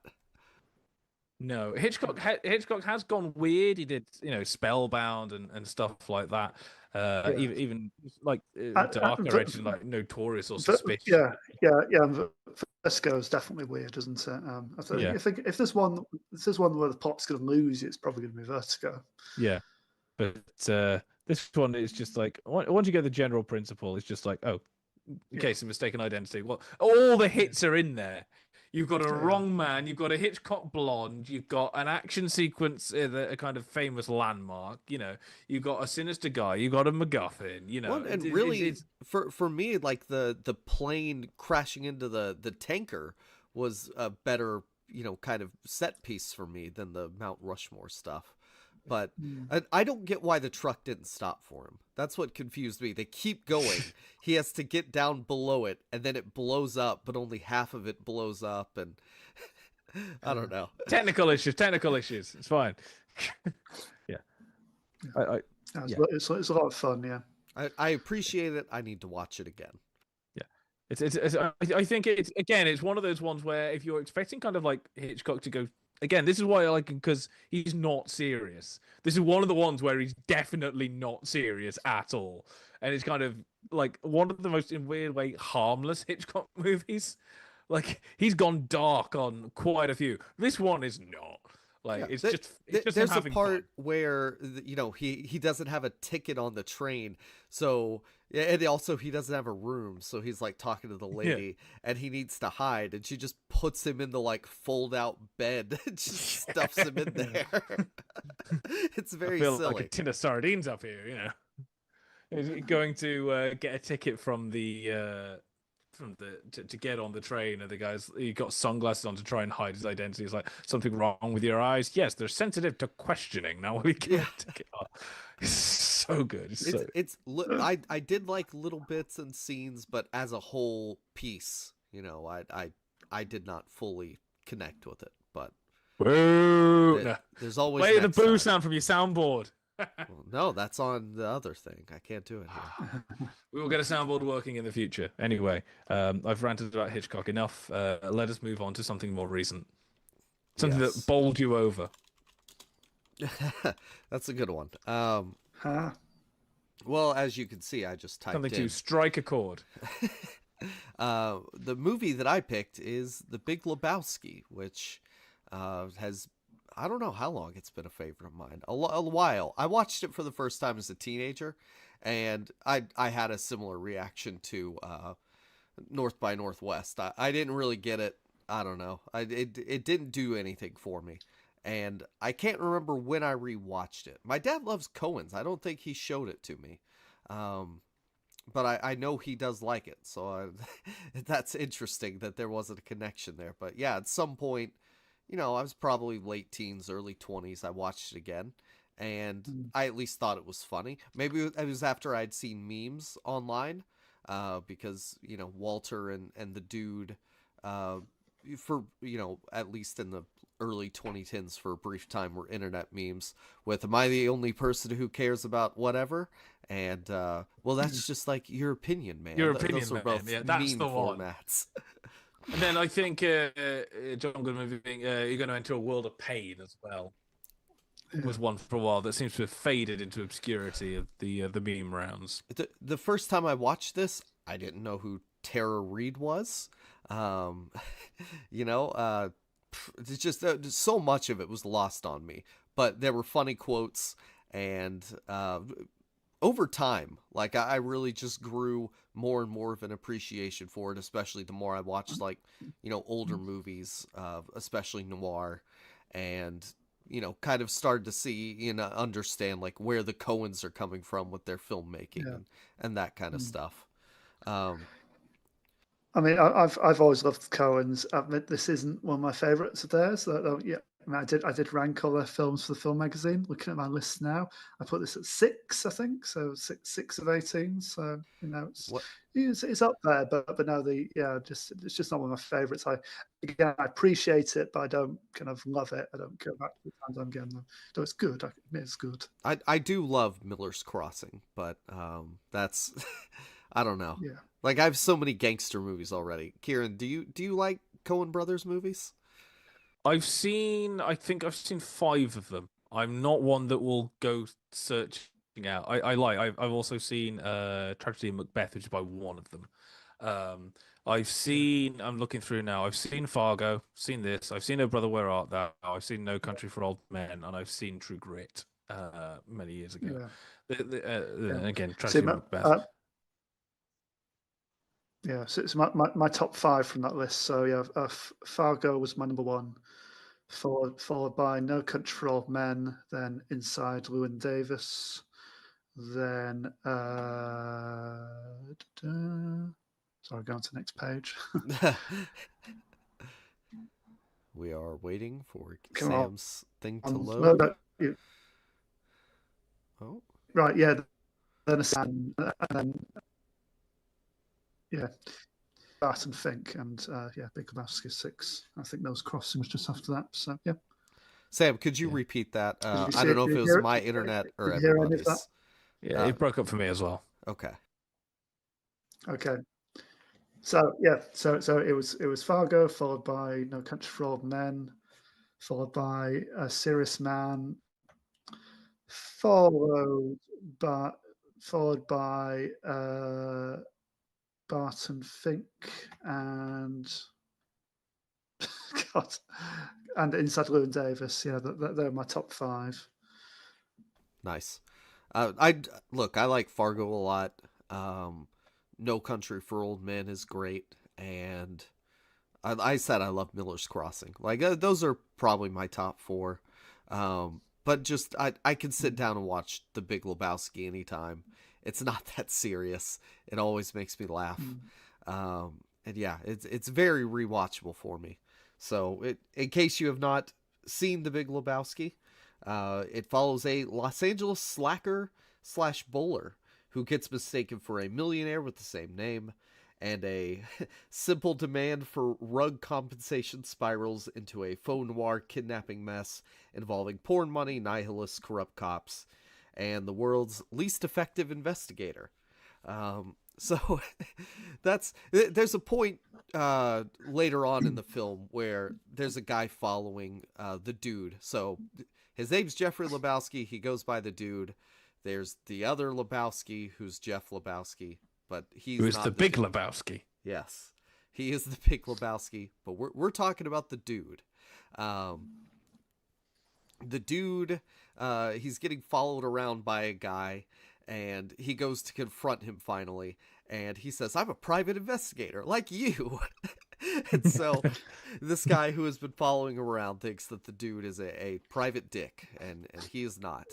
No, Hitchcock has gone weird. He did, Spellbound and stuff like that. Even like darker edges, like Notorious or Suspicious. Yeah. Fresco is definitely weird, isn't it? I think if there's one where the plot's going to lose you, it's probably going to be Vertigo. Yeah, but this one is just like once you get the general principle, it's just like, oh, in case of mistaken identity. Well, all the hits are in there. You've got a wrong man, you've got a Hitchcock blonde, you've got an action sequence, a kind of famous landmark, you've got a sinister guy, you've got a MacGuffin, Well, and really, for me, like the plane crashing into the tanker was a better, kind of set piece for me than the Mount Rushmore stuff. But I don't get why the truck didn't stop for him. That's what confused me. They keep going. He has to get down below it, and then it blows up, but only half of it blows up, and I don't know. Technical issues. It's fine. Yeah. It's a lot of fun, yeah. I appreciate it. I need to watch it again. Yeah. I think it's one of those ones where if you're expecting kind of like Hitchcock to go. Again, this is why I like him, because he's not serious. This is one of the ones where he's definitely not serious at all. And it's kind of like one of the most, in a weird way, harmless Hitchcock movies. Like, he's gone dark on quite a few. This one is not. Like, it's just there's a part fun. where he doesn't have a ticket on the train, so and also he doesn't have a room, so he's like talking to the lady, and he needs to hide, and she just puts him in the like fold out bed and just stuffs him in there. It's very silly. Like a tin of sardines up here, He's going to get a ticket from the. To get on the train, and the guy's he got sunglasses on to try and hide his identity. He's like, something wrong with your eyes? Yes, they're sensitive to questioning. Now we get a ticket. It's so good. I did like little bits and scenes, but as a whole piece, I did not fully connect with it. But there's always play the boo sound from your soundboard. Well, no, that's on the other thing. I can't do it here. We will get a soundboard working in the future. Anyway, I've ranted about Hitchcock enough. Let us move on to something more recent. Something that bowled you over. That's a good one. Well, as you can see, I just typed something to strike a chord. The movie that I picked is The Big Lebowski, which has... I don't know how long it's been a favorite of mine. A while. I watched it for the first time as a teenager, and I had a similar reaction to North by Northwest. I didn't really get it. I don't know. It didn't do anything for me, and I can't remember when I rewatched it. My dad loves Coens. I don't think he showed it to me. but I know he does like it, so that's interesting that there wasn't a connection there. But yeah, at some point, I was probably late teens, early 20s. I watched it again, and I at least thought it was funny. Maybe it was after I'd seen memes online, because Walter and the dude, for at least in the early 2010s for a brief time were internet memes with "Am I the only person who cares about whatever?" And well, that's just like your opinion, man. Your opinion, Those are man. both Yeah, that's meme the one. formats. And then I think John Goodman moving, you're going to enter a world of pain as well. Was one for a while that seems to have faded into obscurity of the meme rounds. The first time I watched this, I didn't know who Tara Reid was. It's just so much of it was lost on me. But there were funny quotes, and over time, like I really just grew more and more of an appreciation for it, especially the more I watched older movies, especially noir, and kind of started to see understand like where the Coens are coming from with their filmmaking and that kind of stuff. I mean, I've always loved the Coens. I admit this isn't one of my favourites of theirs. Yeah, I mean, I did rank all their films for the film magazine. Looking at my list now, I put this at 6, I think. So six of 18. So it's up there, but no, it's just not one of my favourites. I appreciate it, but I don't kind of love it. I don't go back to the times I'm getting them. Though it's good. I admit it's good. I do love Miller's Crossing, but that's I don't know. Yeah. Like, I have so many gangster movies already. Kieran, do you like Coen Brothers movies? I think I've seen 5 of them. I'm not one that will go searching out. I've also seen Tragedy in Macbeth, which is by one of them. I'm looking through now. I've seen Fargo, seen this. I've seen Oh Brother, Where Art Thou? I've seen No Country for Old Men, and I've seen True Grit many years ago. Again, Tragedy in Macbeth. Yeah, so it's my top 5 from that list. So yeah, Fargo was my number 1, followed by No Country for Old Men, then Inside Llewyn Davis, then sorry, going to the next page. We are waiting for Come Sam's thing to load. Oh, right, yeah. Then and then Barton Fink and Big Lebowski 6. I think those crossings just after that. So yeah. Sam, could you repeat that? I don't know if it was my internet or everybody's. Yeah, it broke up for me as well. Okay. So it was Fargo, followed by No Country for Old Men, followed by A Serious Man, followed by Barton Fink and God, and Inside Llewyn Davis. Yeah, they're my top 5. Nice. I like Fargo a lot. No Country for Old Men is great, and I said I love Miller's Crossing. Like those are probably my top 4. But just I can sit down and watch The Big Lebowski anytime. It's not that serious. It always makes me laugh. And yeah, it's very rewatchable for me. So in case you have not seen The Big Lebowski, it follows a Los Angeles slacker / bowler who gets mistaken for a millionaire with the same name, and a simple demand for rug compensation spirals into a faux noir kidnapping mess involving porn money, nihilists, corrupt cops, and the world's least effective investigator. So there's a point later on in the film where there's a guy following the dude. So his name's Jeffrey Lebowski. He goes by the dude. There's the other Lebowski, who's Jeff Lebowski, but he's not the Big Lebowski. Yes, he is the Big Lebowski, but we're talking about the dude. The dude, he's getting followed around by a guy, and he goes to confront him finally, and he says, "I'm a private investigator, like you." And so this guy who has been following around thinks that the dude is a private dick, and he is not.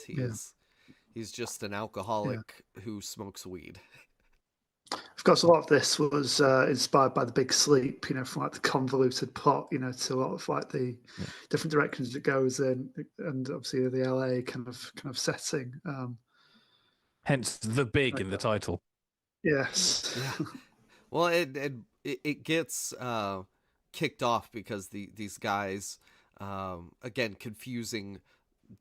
He's just an alcoholic who smokes weed. of course, a lot of this was inspired by The Big Sleep, from like the convoluted plot, to a lot of like the different directions it goes in, and obviously the LA kind of setting. Hence the big in the title. Yes. Yeah. Well, it gets kicked off because these guys, again, confusing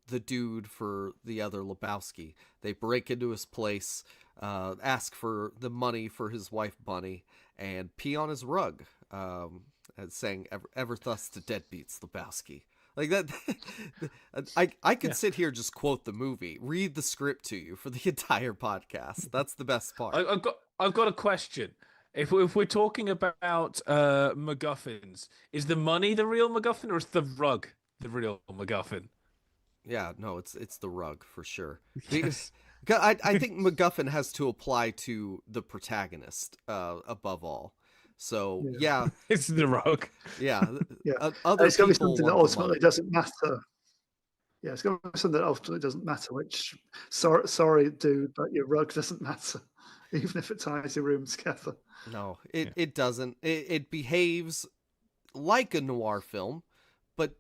the dude for the other Lebowski. They break into his place, ask for the money for his wife Bunny, and pee on his rug, and saying ever thus to deadbeats Lebowski. Like that, I could sit here just quote the movie, read the script to you for the entire podcast. That's the best part. I've got a question. If we're talking about MacGuffins, is the money the real MacGuffin, or is the rug the real MacGuffin? Yeah, no, it's the rug for sure. Yes. I think MacGuffin has to apply to the protagonist above all. So yeah, It's the rug. yeah, Yeah. other It's got to be people something that want the ultimately money. doesn't matter. Yeah, it's got to be something that ultimately doesn't matter. Which, sorry, dude, but your rug doesn't matter, even if it ties your room together. No, it doesn't. It behaves like a noir film, but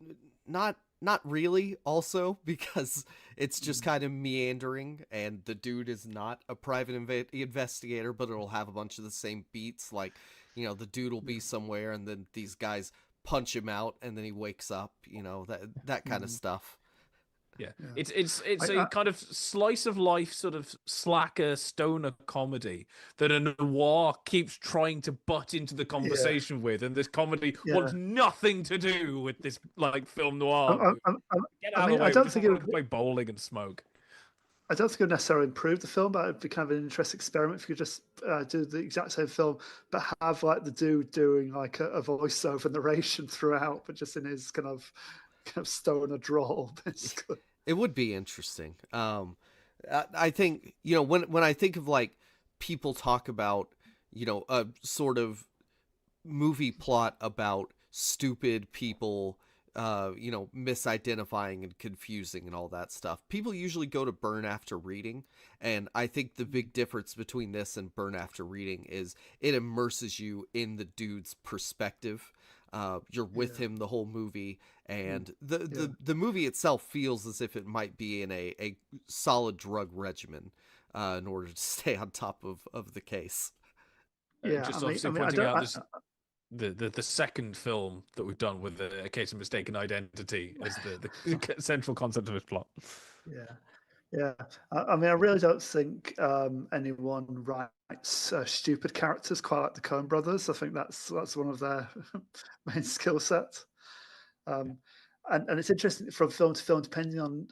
not really. Also, because it's just kind of meandering, and the dude is not a private investigator, but it'll have a bunch of the same beats. Like, the dude will be somewhere, and then these guys punch him out, and then he wakes up. That kind of stuff. Yeah. It's a kind of slice of life, sort of slacker stoner comedy that a noir keeps trying to butt into the conversation with, and this comedy wants nothing to do with this like film noir. Get out of the way. I don't think it would play bowling and smoke. I don't think it would necessarily improve the film, but it'd be kind of an interesting experiment if you could just do the exact same film, but have like the dude doing like a voiceover narration throughout, but just in his kind of stoner drawl, basically. It would be interesting. I think when I think of like people talk about a sort of movie plot about stupid people, misidentifying and confusing and all that stuff, people usually go to Burn After Reading, and I think the big difference between this and Burn After Reading is it immerses you in the dude's perspective. You're with him the whole movie, and the movie itself feels as if it might be in a solid drug regimen in order to stay on top of the case. Just obviously pointing out this. The second film that we've done with a case of mistaken identity as the central concept of its plot. Yeah. I really don't think anyone writes stupid characters quite like the Coen brothers. I think that's one of their main skill sets. And it's interesting from film to film, depending on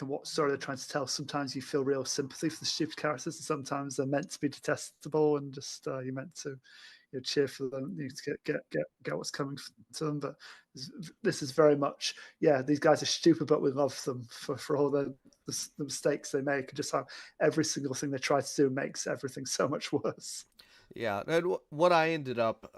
what story they're trying to tell. Sometimes you feel real sympathy for the stupid characters, and sometimes they're meant to be detestable, and just you're meant to cheer for them. You need to get what's coming to them. But this is very much, these guys are stupid, but we love them for all the mistakes they make, and just how every single thing they try to do makes everything so much worse. Yeah, and what I ended up,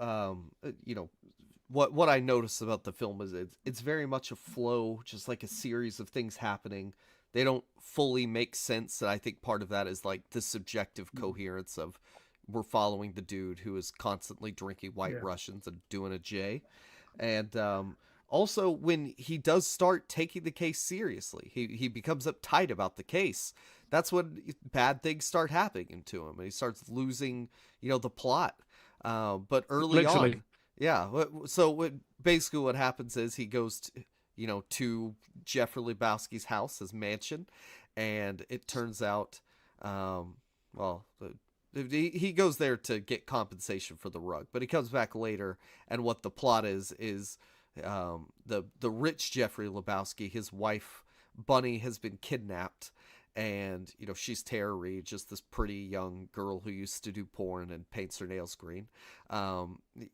what I noticed about the film is it's very much a flow, just like a series of things happening. They don't fully make sense, and I think part of that is like the subjective coherence of we're following the dude who is constantly drinking White Russians and doing a J. And also, when he does start taking the case seriously, he becomes uptight about the case. That's when bad things start happening to him, and he starts losing, the plot. But early on, so basically what happens is he goes to Jeffrey Lebowski's house, his mansion, and it turns out, he goes there to get compensation for the rug, but he comes back later, and what the plot is the rich Jeffrey Lebowski, his wife Bunny, has been kidnapped, and she's Tara Reid, just this pretty young girl who used to do porn and paints her nails green.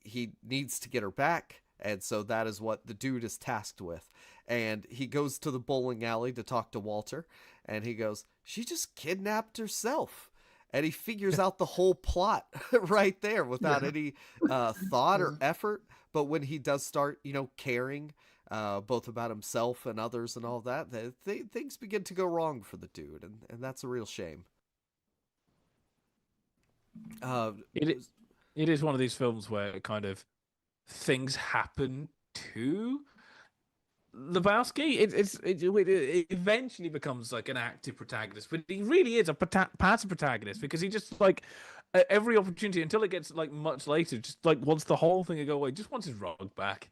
He needs to get her back, and so that is what the dude is tasked with. And he goes to the bowling alley to talk to Walter, and he goes, "She just kidnapped herself." And he figures out the whole plot right there without any thought or effort. But when he does start, caring both about himself and others and all that, things begin to go wrong for the dude. And that's a real shame. It it is one of these films where kind of things happen to Lebowski. It eventually becomes like an active protagonist, but he really is a passive protagonist because he just like at every opportunity until it gets like much later, just like wants the whole thing to go away, just wants his rug back.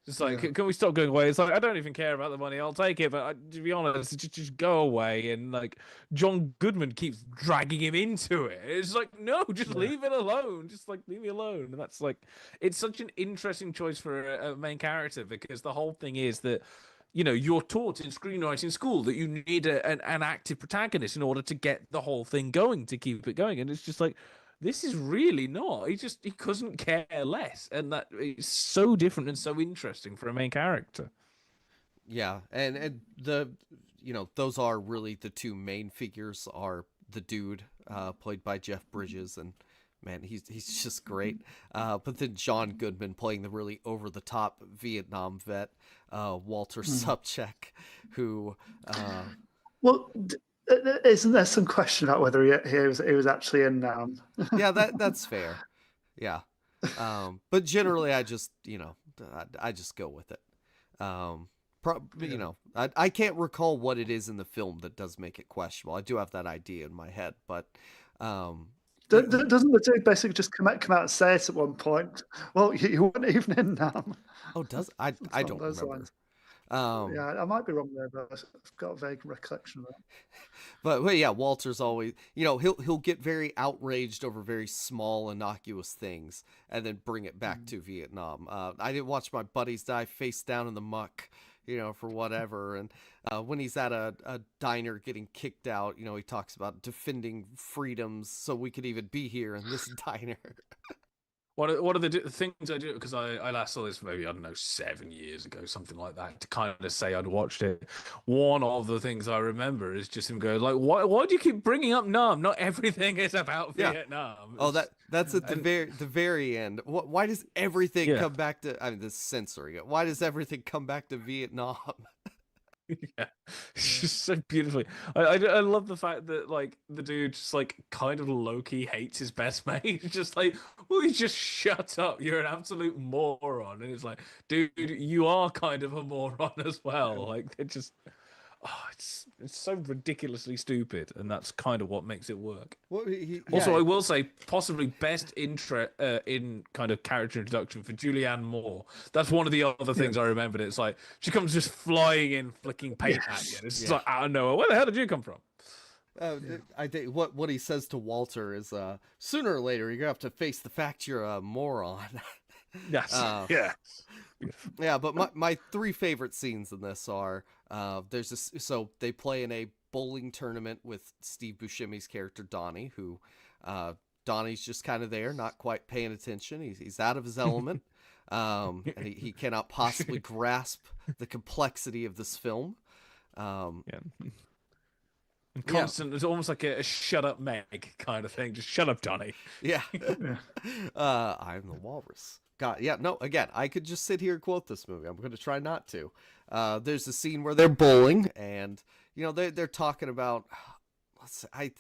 Just like, can we stop going away? It's like I don't even care about the money. I'll take it, but to be honest, just go away. And like John Goodman keeps dragging him into it. It's like no, just leave it alone. Just like leave me alone. And that's like it's such an interesting choice for a main character because the whole thing is that you're taught in screenwriting school that you need an active protagonist in order to get the whole thing going to keep it going. And it's just like this is really not. He couldn't care less, and that is so different and so interesting for a main character. Yeah, and the those are really the two main figures are the dude played by Jeff Bridges, and man, he's just great. But then John Goodman playing the really over the top Vietnam vet, Walter Sobchak, who well. Isn't there some question about whether he was actually in Yeah, that's fair. Yeah, but generally, I just I just go with it. I can't recall what it is in the film that does make it questionable. I do have that idea in my head, but doesn't the dude basically just come out and say it at one point? Well, you weren't even in Nam. Oh, does I don't remember. Lines. Yeah, I might be wrong there, but I've got a vague recollection of that. But yeah, Walter's always, he'll get very outraged over very small, innocuous things, and then bring it back to Vietnam. I didn't watch my buddies die face down in the muck, for whatever. And when he's at a diner getting kicked out, he talks about defending freedoms so we could even be here in this diner. What are the things I do? Because I last saw this maybe, I don't know, 7 years ago, something like that, to kind of say I'd watched it. One of the things I remember is just him going like, why do you keep bringing up Nam? Not everything is about Vietnam. Oh, that's at the very end. Why does everything come back to, I mean, this censoring it. Why does everything come back to Vietnam? Yeah, it's just so beautifully. I love the fact that like the dude just like kind of low-key hates his best mate. Just like, will you just shut up? You're an absolute moron. And it's like, dude, you are kind of a moron as well. Like they're just, it's so ridiculously stupid, and that's kind of what makes it work. Well, also, I will say possibly best intro in kind of character introduction for Julianne Moore. That's one of the other things I remembered. It's like she comes just flying in, flicking paint at you. It's like out of nowhere. Where the hell did you come from? I think what he says to Walter is, sooner or later you're gonna have to face the fact you're a moron. Yes. Yeah, but my three favorite scenes in this are so they play in a bowling tournament with Steve Buscemi's character Donnie, who Donnie's just kind of there, not quite paying attention. He's out of his element, and he cannot possibly grasp the complexity of this film. And constant, it's almost like a shut up Meg kind of thing. Just shut up, Donnie. Yeah. I'm the walrus. God, yeah, no, again, I could just sit here and quote this movie. I'm going to try not to. There's a scene where they're bowling, and, they're talking about, I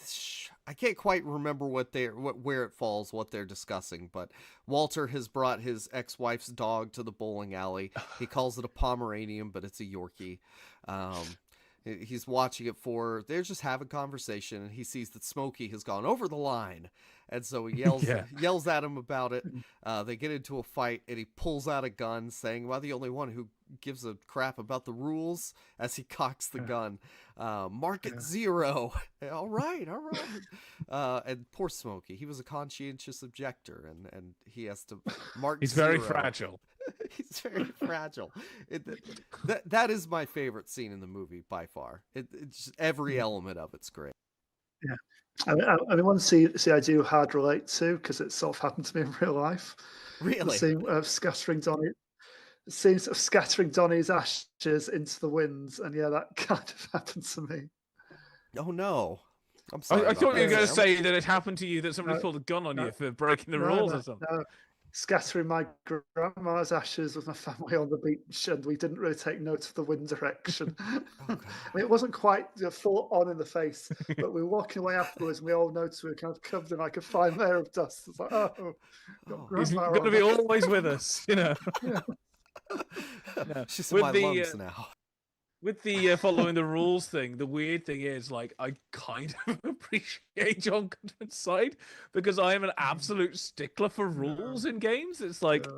can't quite remember where it falls, what they're discussing, but Walter has brought his ex-wife's dog to the bowling alley. He calls it a Pomeranian, but it's a Yorkie. He's watching it they're just having conversation, and he sees that Smokey has gone over the line. And so he yells at him about it. They get into a fight, and he pulls out a gun, saying, "Am I the only one who gives a crap about the rules?" As he cocks the gun. Mark it 0. All right. And poor Smokey, he was a conscientious objector, and he has to mark He's 0. very fragile. He's very fragile. That is my favorite scene in the movie by far. It's just, every element of it's great. Yeah. I mean, one scene I do hard relate to because it sort of happened to me in real life. Really? The scene of scattering Donnie's ashes into the winds, and that kind of happened to me. Oh no. I'm sorry. I thought you were going to say that it happened to you, that somebody pulled a gun on you for breaking the rules or something. scattering my grandma's ashes with my family on the beach, and we didn't really take note of the wind direction. I mean, it wasn't quite full on in the face, but we were walking away afterwards, and we all noticed we were kind of covered in like a fine layer of dust. It's like, oh, he's got to be always with us, you know. Yeah. No. She's in my lungs now. With the following the rules thing, the weird thing is, like, I kind of appreciate John Goodman's side because I am an absolute stickler for rules in games. It's like,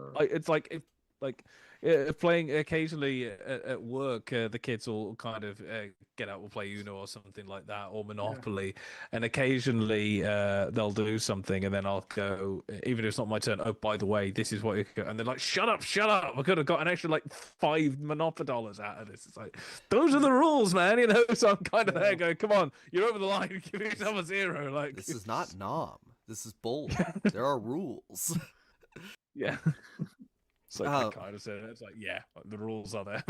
playing occasionally at work, the kids will kind of get out, we'll play Uno or something like that, or Monopoly, and occasionally they'll do something, and then I'll go, even if it's not my turn, oh, by the way, this is what you could, and they're like, shut up, I could have got an extra like $5 Monopoly out of this. It's like, those are the rules, man, you know. So I'm kind of there going, come on, you're over the line, give yourself a 0. Like, this is not Nom, this is bowling. There are rules. Yeah. It's like I kind of said it. It's like, yeah, the rules are there.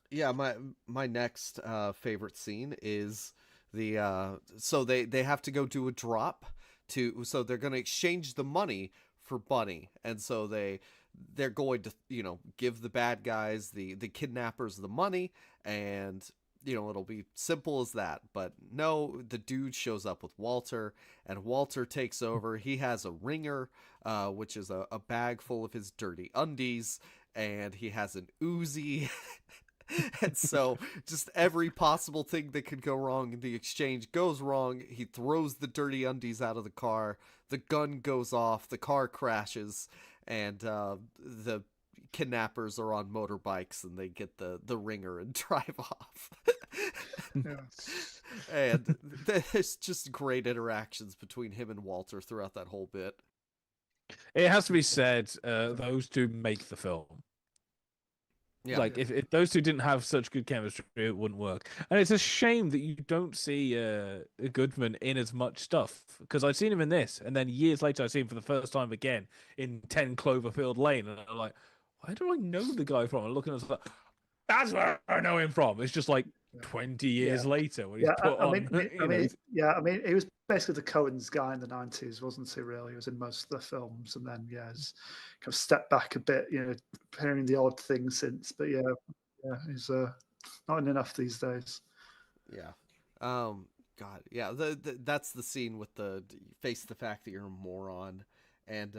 Yeah, my next favorite scene is the so they have to go do a drop so they're going to exchange the money for Bunny, and so they're going to, you know, give the bad guys, the kidnappers, the money, and you know, it'll be simple as that. But no, the dude shows up with Walter, and Walter takes over. He has a ringer, which is a bag full of his dirty undies, and he has an Uzi. And so just every possible thing that could go wrong in the exchange goes wrong. He throws the dirty undies out of the car. The gun goes off. The car crashes, and the kidnappers are on motorbikes, and they get the ringer and drive off. And there's just great interactions between him and Walter throughout that whole bit. It has to be said, those two make the film. Yeah. Like, if those two didn't have such good chemistry, it wouldn't work. And it's a shame that you don't see Goodman in as much stuff, because I'd seen him in this, and then years later I see him for the first time again in 10 Cloverfield Lane, and I'm like, where do I know the guy from? I'm looking at it, like, that's where I know him from. It's just like 20 years later when he's put on. I mean, he was basically the Coen's guy in the 90s, wasn't he? Really, he was in most of the films, and then he's kind of stepped back a bit, you know, appearing the odd thing since. But he's not in enough these days. Yeah. God, yeah. That's the scene with the face the fact that you're a moron. And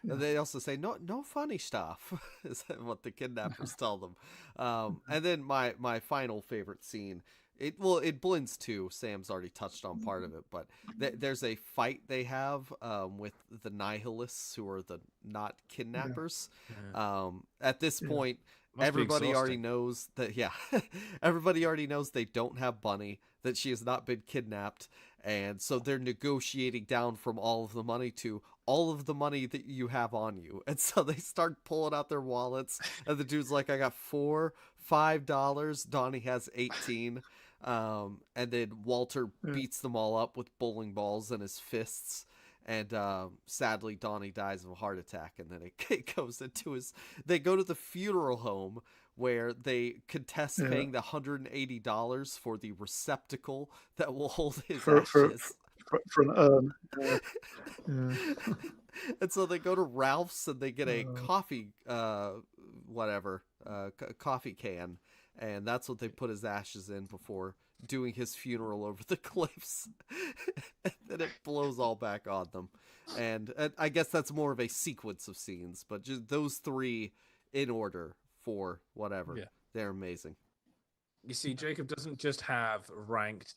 they also say no funny stuff is what the kidnappers tell them. And then my final favorite scene, it blends too. Sam's already touched on part of it, but there's a fight they have with the nihilists, who are the not kidnappers. At this point, everybody already knows that. Yeah, everybody already knows they don't have Bunny, that she has not been kidnapped. And so they're negotiating down from all of the money to all of the money that you have on you. And so they start pulling out their wallets, and the dude's like, I got $5. Donnie has 18. And then Walter beats them all up with bowling balls in his fists. And sadly, Donnie dies of a heart attack. And then it goes into they go to the funeral home, where they contest paying the $180 for the receptacle that will hold his ashes. For an urn. And so they go to Ralph's, and they get a coffee, coffee can, and that's what they put his ashes in before doing his funeral over the cliffs. And then it blows all back on them. And I guess that's more of a sequence of scenes, but just those three in order for whatever. Yeah. They're amazing. You see, Jacob doesn't just have ranked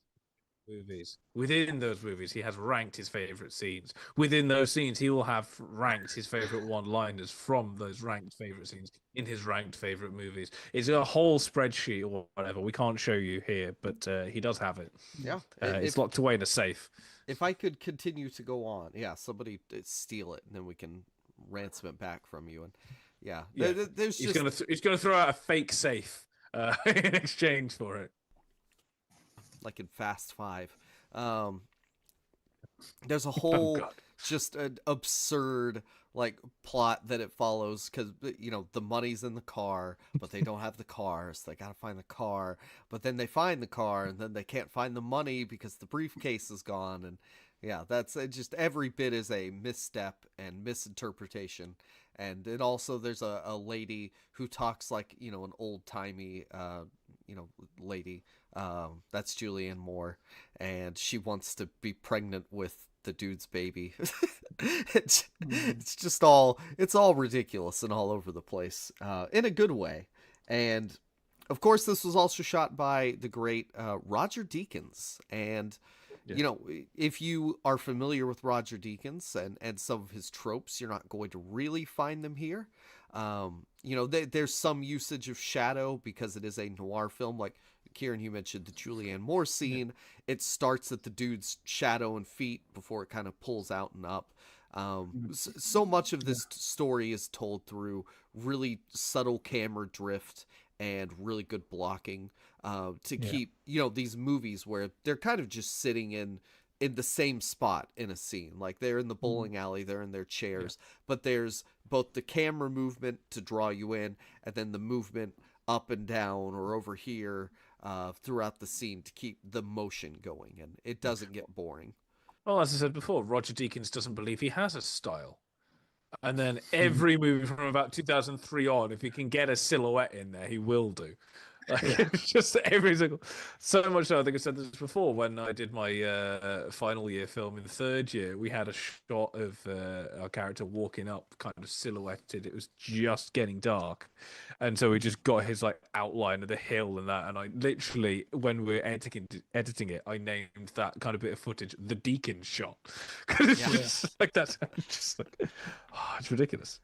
movies. Within those movies, he has ranked his favorite scenes. Within those scenes, he will have ranked his favorite one-liners from those ranked favorite scenes in his ranked favorite movies. It's a whole spreadsheet or whatever. We can't show you here, but he does have it. Yeah. It's locked away in a safe. If I could continue to go on, somebody steal it, and then we can ransom it back from you. And there's he's gonna throw out a fake safe in exchange for it, like in Fast 5. There's a whole just an absurd plot that it follows, because the money's in the car, but they don't have the car, so they gotta find the car. But then they find the car, and then they can't find the money because the briefcase is gone. And Yeah, that's just every bit is a misstep and misinterpretation. And it also, there's a lady who talks like, an old timey, lady. That's Julianne Moore. And she wants to be pregnant with the dude's baby. It's just it's all ridiculous and all over the place, in a good way. And of course, this was also shot by the great Roger Deakins. And if you are familiar with Roger Deakins and some of his tropes, you're not going to really find them here. There's some usage of shadow because it is a noir film. Like Kieran, you mentioned the Julianne Moore scene. It starts at the dude's shadow and feet before it kind of pulls out and up. So much of this story is told through really subtle camera drift and really good blocking to keep these movies where they're kind of just sitting in the same spot in a scene. Like they're in the bowling alley, they're in their chairs, but there's both the camera movement to draw you in and then the movement up and down or over here throughout the scene to keep the motion going, and it doesn't get boring. Well, as I said before, Roger Deakins doesn't believe he has a style. And then every movie from about 2003 on, if he can get a silhouette in there, he will do. It's just every single. So much so, I think I said this before when I did my final year film in the third year. We had a shot of our character walking up, kind of silhouetted. It was just getting dark, and so we just got his outline of the hill and that. And I literally, when we were editing it, I named that kind of bit of footage the Deacon shot because it's just like that's just it's ridiculous.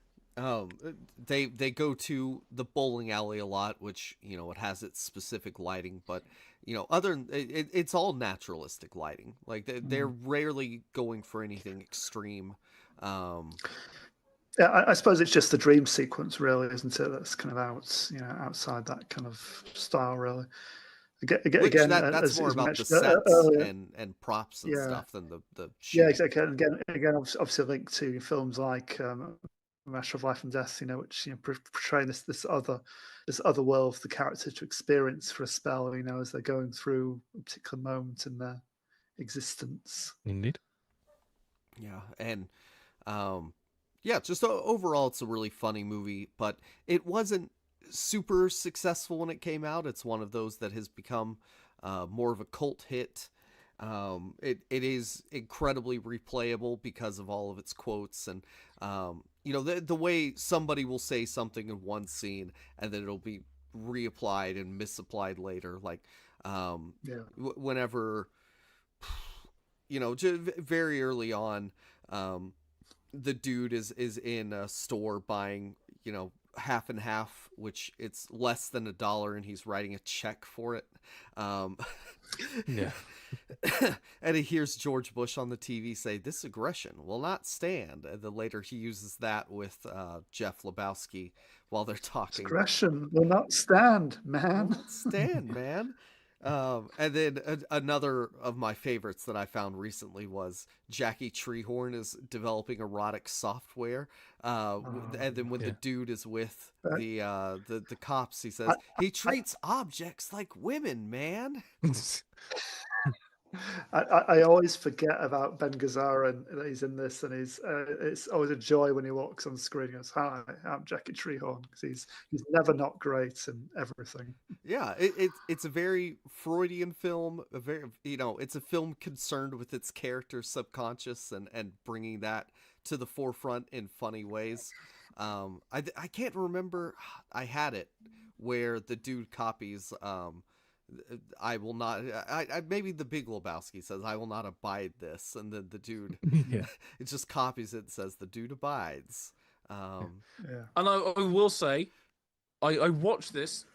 They go to the bowling alley a lot, which it has its specific lighting, but it's all naturalistic lighting. Like they're rarely going for anything extreme. Yeah, I suppose it's just the dream sequence, really, isn't it? That's kind of outside that kind of style, really. Again, that's more about the sets and props and stuff than the shooting. Yeah, exactly. And again, obviously linked to films like Matter of Life and Death, which portray this other world for the character to experience for a spell, as they're going through a particular moment in their existence. Indeed. Yeah, and just overall, it's a really funny movie, but it wasn't super successful when it came out. It's one of those that has become more of a cult hit. It is incredibly replayable because of all of its quotes and the way somebody will say something in one scene and then it'll be reapplied and misapplied later. Like whenever very early on, the dude is in a store buying half and half, which it's less than $1, and he's writing a check for it. And he hears George Bush on the TV say, "This aggression will not stand." And then later he uses that with Jeff Lebowski while they're talking. Aggression will not stand, man. Will not stand, man. And then another of my favorites that I found recently was Jackie Treehorn is developing erotic software. And then when the dude is with the cops, he says, he treats objects like women, man. I always forget about Ben Gazzara and that he's in this, and it's always a joy when he walks on screen and goes, "Hi, I'm Jackie Treehorn," because he's never not great in everything. Yeah, it's a very Freudian film. It's a film concerned with its character's subconscious and bringing that to the forefront in funny ways. I can't remember. I had it where the dude copies. I will not. Maybe the Big Lebowski says, "I will not abide this," and then the dude, it just copies it and says, "The dude abides." And I will say, I watched this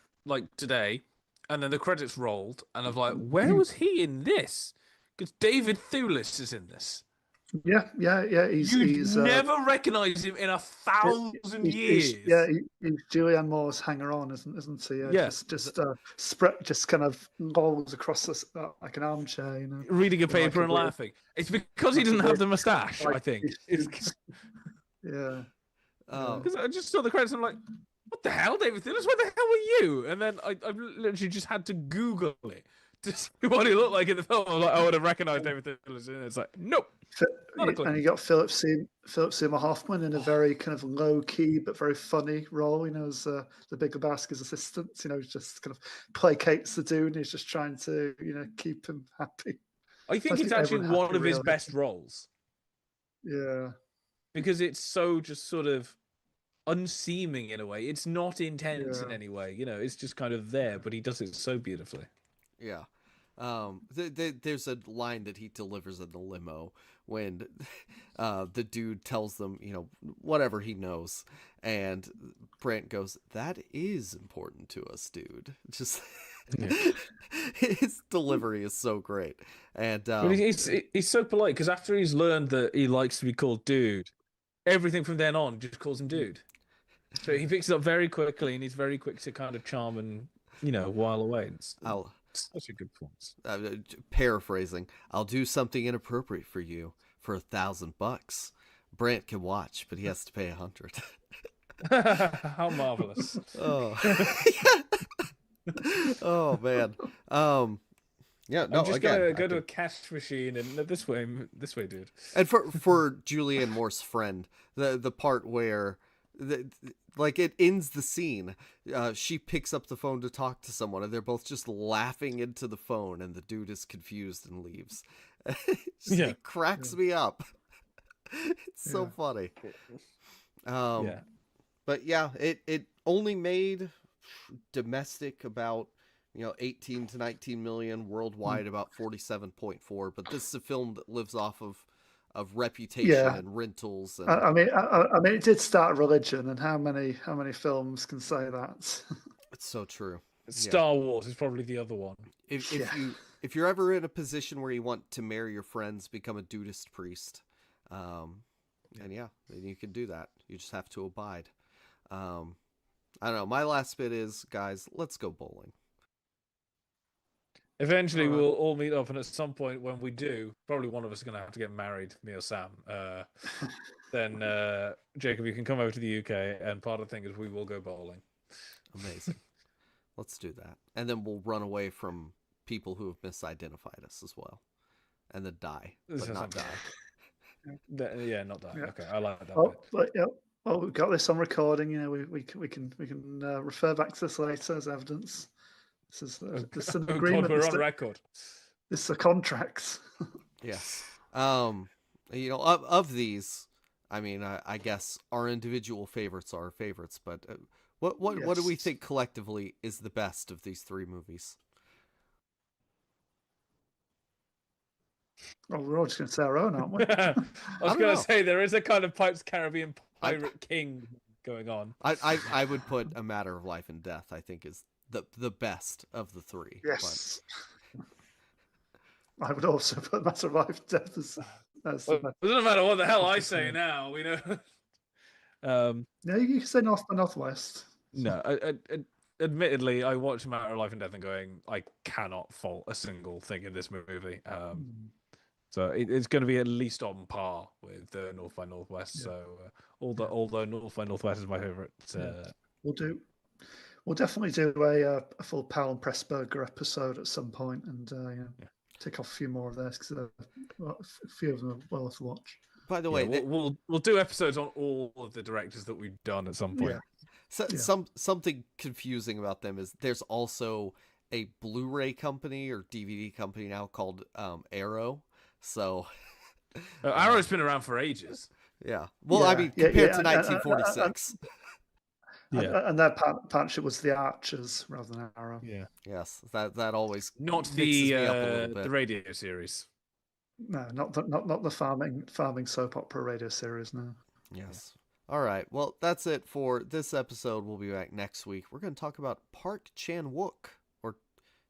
today, and then the credits rolled, and I'm like, "Where was he in this?" Because David Thewlis is in this. Yeah. He's never recognise him in 1,000 years. He's Julianne Moore's hanger-on, isn't he? Just kind of lolls across this, like an armchair, reading a paper and laughing. It's because he doesn't have the moustache, I think. Yeah. Because I just saw the credits and I'm like, "What the hell, David Thewlis? Where the hell were you?" And then I literally just had to Google it Just what he looked like in the film. I would have recognized everything. It's like, nope. And you got Philip Seymour Hoffman in a very kind of low key but very funny role. As the Big Lebowski's assistant. Just kind of placates the dude. And he's just trying to keep him happy. I think it's actually one of his best roles. Yeah, because it's so just sort of unseeming in a way. It's not intense in any way. It's just kind of there, but he does it so beautifully. Yeah. There's a line that he delivers in the limo when the dude tells them, whatever he knows. And Brent goes, "That is important to us, dude." Just his delivery is so great. And he's so polite because after he's learned that he likes to be called dude, everything from then on just calls him dude. So he picks it up very quickly, and he's very quick to kind of charm and while away. It's such a good performance. Paraphrasing, "I'll do something inappropriate for you for $1,000. Brent can watch, but he has to pay 100." How marvelous! Oh, oh man. Yeah, no. I'm just again, go to a cash machine and this way, dude. And for Julianne Moore's friend, the part where it ends the scene, she picks up the phone to talk to someone, and they're both just laughing into the phone, and the dude is confused and leaves. It cracks me up. It's so funny. But yeah, it only made domestic about 18 to 19 million, worldwide about 47.4. But this is a film that lives off of reputation and rentals. And I mean, it did start a religion, and how many films can say that? It's so true. Star Wars is probably the other one. If you're ever in a position where you want to marry your friends, become a Dudist priest, and then you can do that. You just have to abide. I don't know. My last bit is, guys, let's go bowling. Eventually, we'll all meet up, and at some point when we do, probably one of us is going to have to get married, me or Sam. Then, Jacob, you can come over to the UK, and part of the thing is we will go bowling. Amazing. Let's do that. And then we'll run away from people who have misidentified us as well. And then die, but not die. Not die. Yeah. Okay, I like that. Well, we've got this on recording. We can refer back to this later as evidence. This is an agreement. God, we're on record. This is a contract. Yes. Of these, I mean, I guess our individual favorites are our favorites, but what do we think collectively is the best of these three movies? Well, we're all just going to say our own, aren't we? I was going to say there is a kind of Pirates Caribbean Pirate King going on. I would put A Matter of Life and Death, I think, is the best of the three. Yes. But I would also put A Matter of Life and Death as it doesn't matter what the hell I say now, we know. Yeah, you can say North by Northwest. No, admittedly, I watched Matter of Life and Death and going, I cannot fault a single thing in this movie. So it's going to be at least on par with North by Northwest. Yeah. So although North by Northwest is my favorite, we'll definitely do a full Powell and Pressburger episode at some point, and take off a few more of those because a few of them are well worth a watch. By the way, we'll do episodes on all of the directors that we've done at some point. Yeah. So, something confusing about them is there's also a Blu-ray company or DVD company now called Arrow. So Arrow's been around for ages. Yeah. Well, I mean, compared to 1946. And that partnership was the Archers rather than Arrow. Yeah. Yes, that always not the radio series. No, not the farming soap opera radio series. No. Yes. All right. Well, that's it for this episode. We'll be back next week. We're going to talk about Park Chan-wook or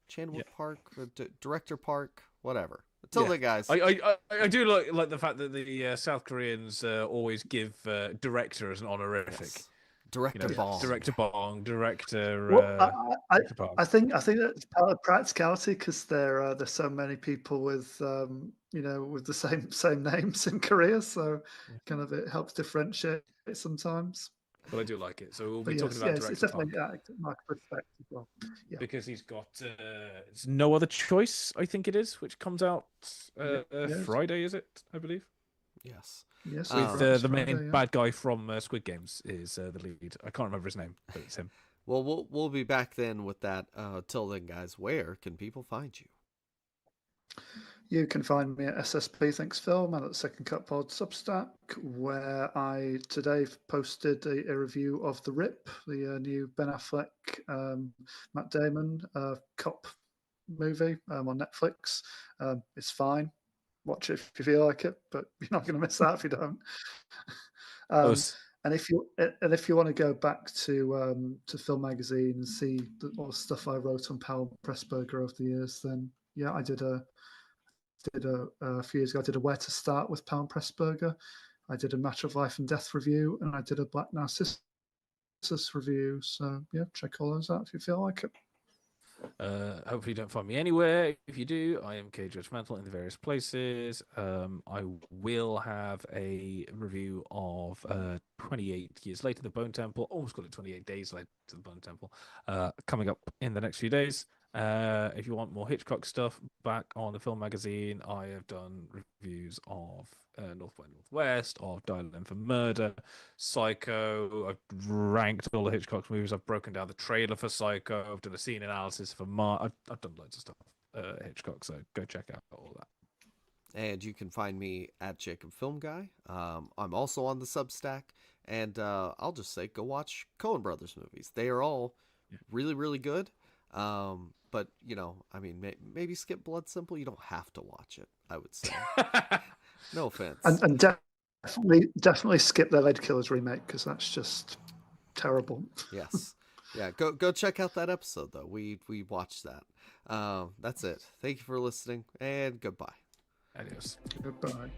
Chan-wook Park, or Director Park, whatever. Until then, guys. I do like the fact that the South Koreans always give director as an honorific. Yes. Director Bong. Director Bong. Director. Well, I think that's part of practicality because there's so many people with with the same names in Korea, so kind of it helps differentiate sometimes. but I do like it. So we'll be But talking yes, about yes, it's Director definitely Punk. my respect as well. Yeah. Because he's got it's No Other Choice, I think it is, which comes out Yes. Friday, is it? I believe. Yes. Yes. With Friday, the main yeah. bad guy from Squid Games is the lead. I can't remember his name, but it's him. Well, we'll be back then with that. Till then, guys, where can people find you? You can find me at SSP Thinks Film and at Second Cut Pod Substack, where I today posted a review of The Rip, the new Ben Affleck, Matt Damon cop movie on Netflix. It's fine. Watch it if you feel like it, but you're not going to miss that if you don't. And if you want to go back to Film Magazine and see all the stuff I wrote on Powell Pressburger over the years, then yeah, I did a few years ago. I did a Where to Start with Powell Pressburger. I did a Matter of Life and Death review, and I did a Black Narcissus review. So yeah, check all those out if you feel like it. Hopefully you don't find me anywhere. If you do, I am KJudgmental in the various places. I will have a review of 28 Years Later, The Bone Temple. Almost got it 28 Days Later, The Bone Temple, coming up in the next few days. If you want more Hitchcock stuff, back on the Film Magazine, I have done reviews of North by Northwest, of Dial M for Murder, Psycho. I've ranked all the Hitchcock movies. I've broken down the trailer for Psycho. I've done a scene analysis for I've done loads of stuff, Hitchcock, so go check out all that. And you can find me at Jacob Film Guy. I'm also on the Substack, and I'll just say go watch Coen Brothers movies. They are all really, really good. But I mean, maybe skip Blood Simple. You don't have to watch it, I would say. No offense. And definitely skip the Lady Killers remake, because that's just terrible. Yes. Yeah, go check out that episode though. We watched that. That's it. Thank you for listening, and goodbye. Adios. Goodbye.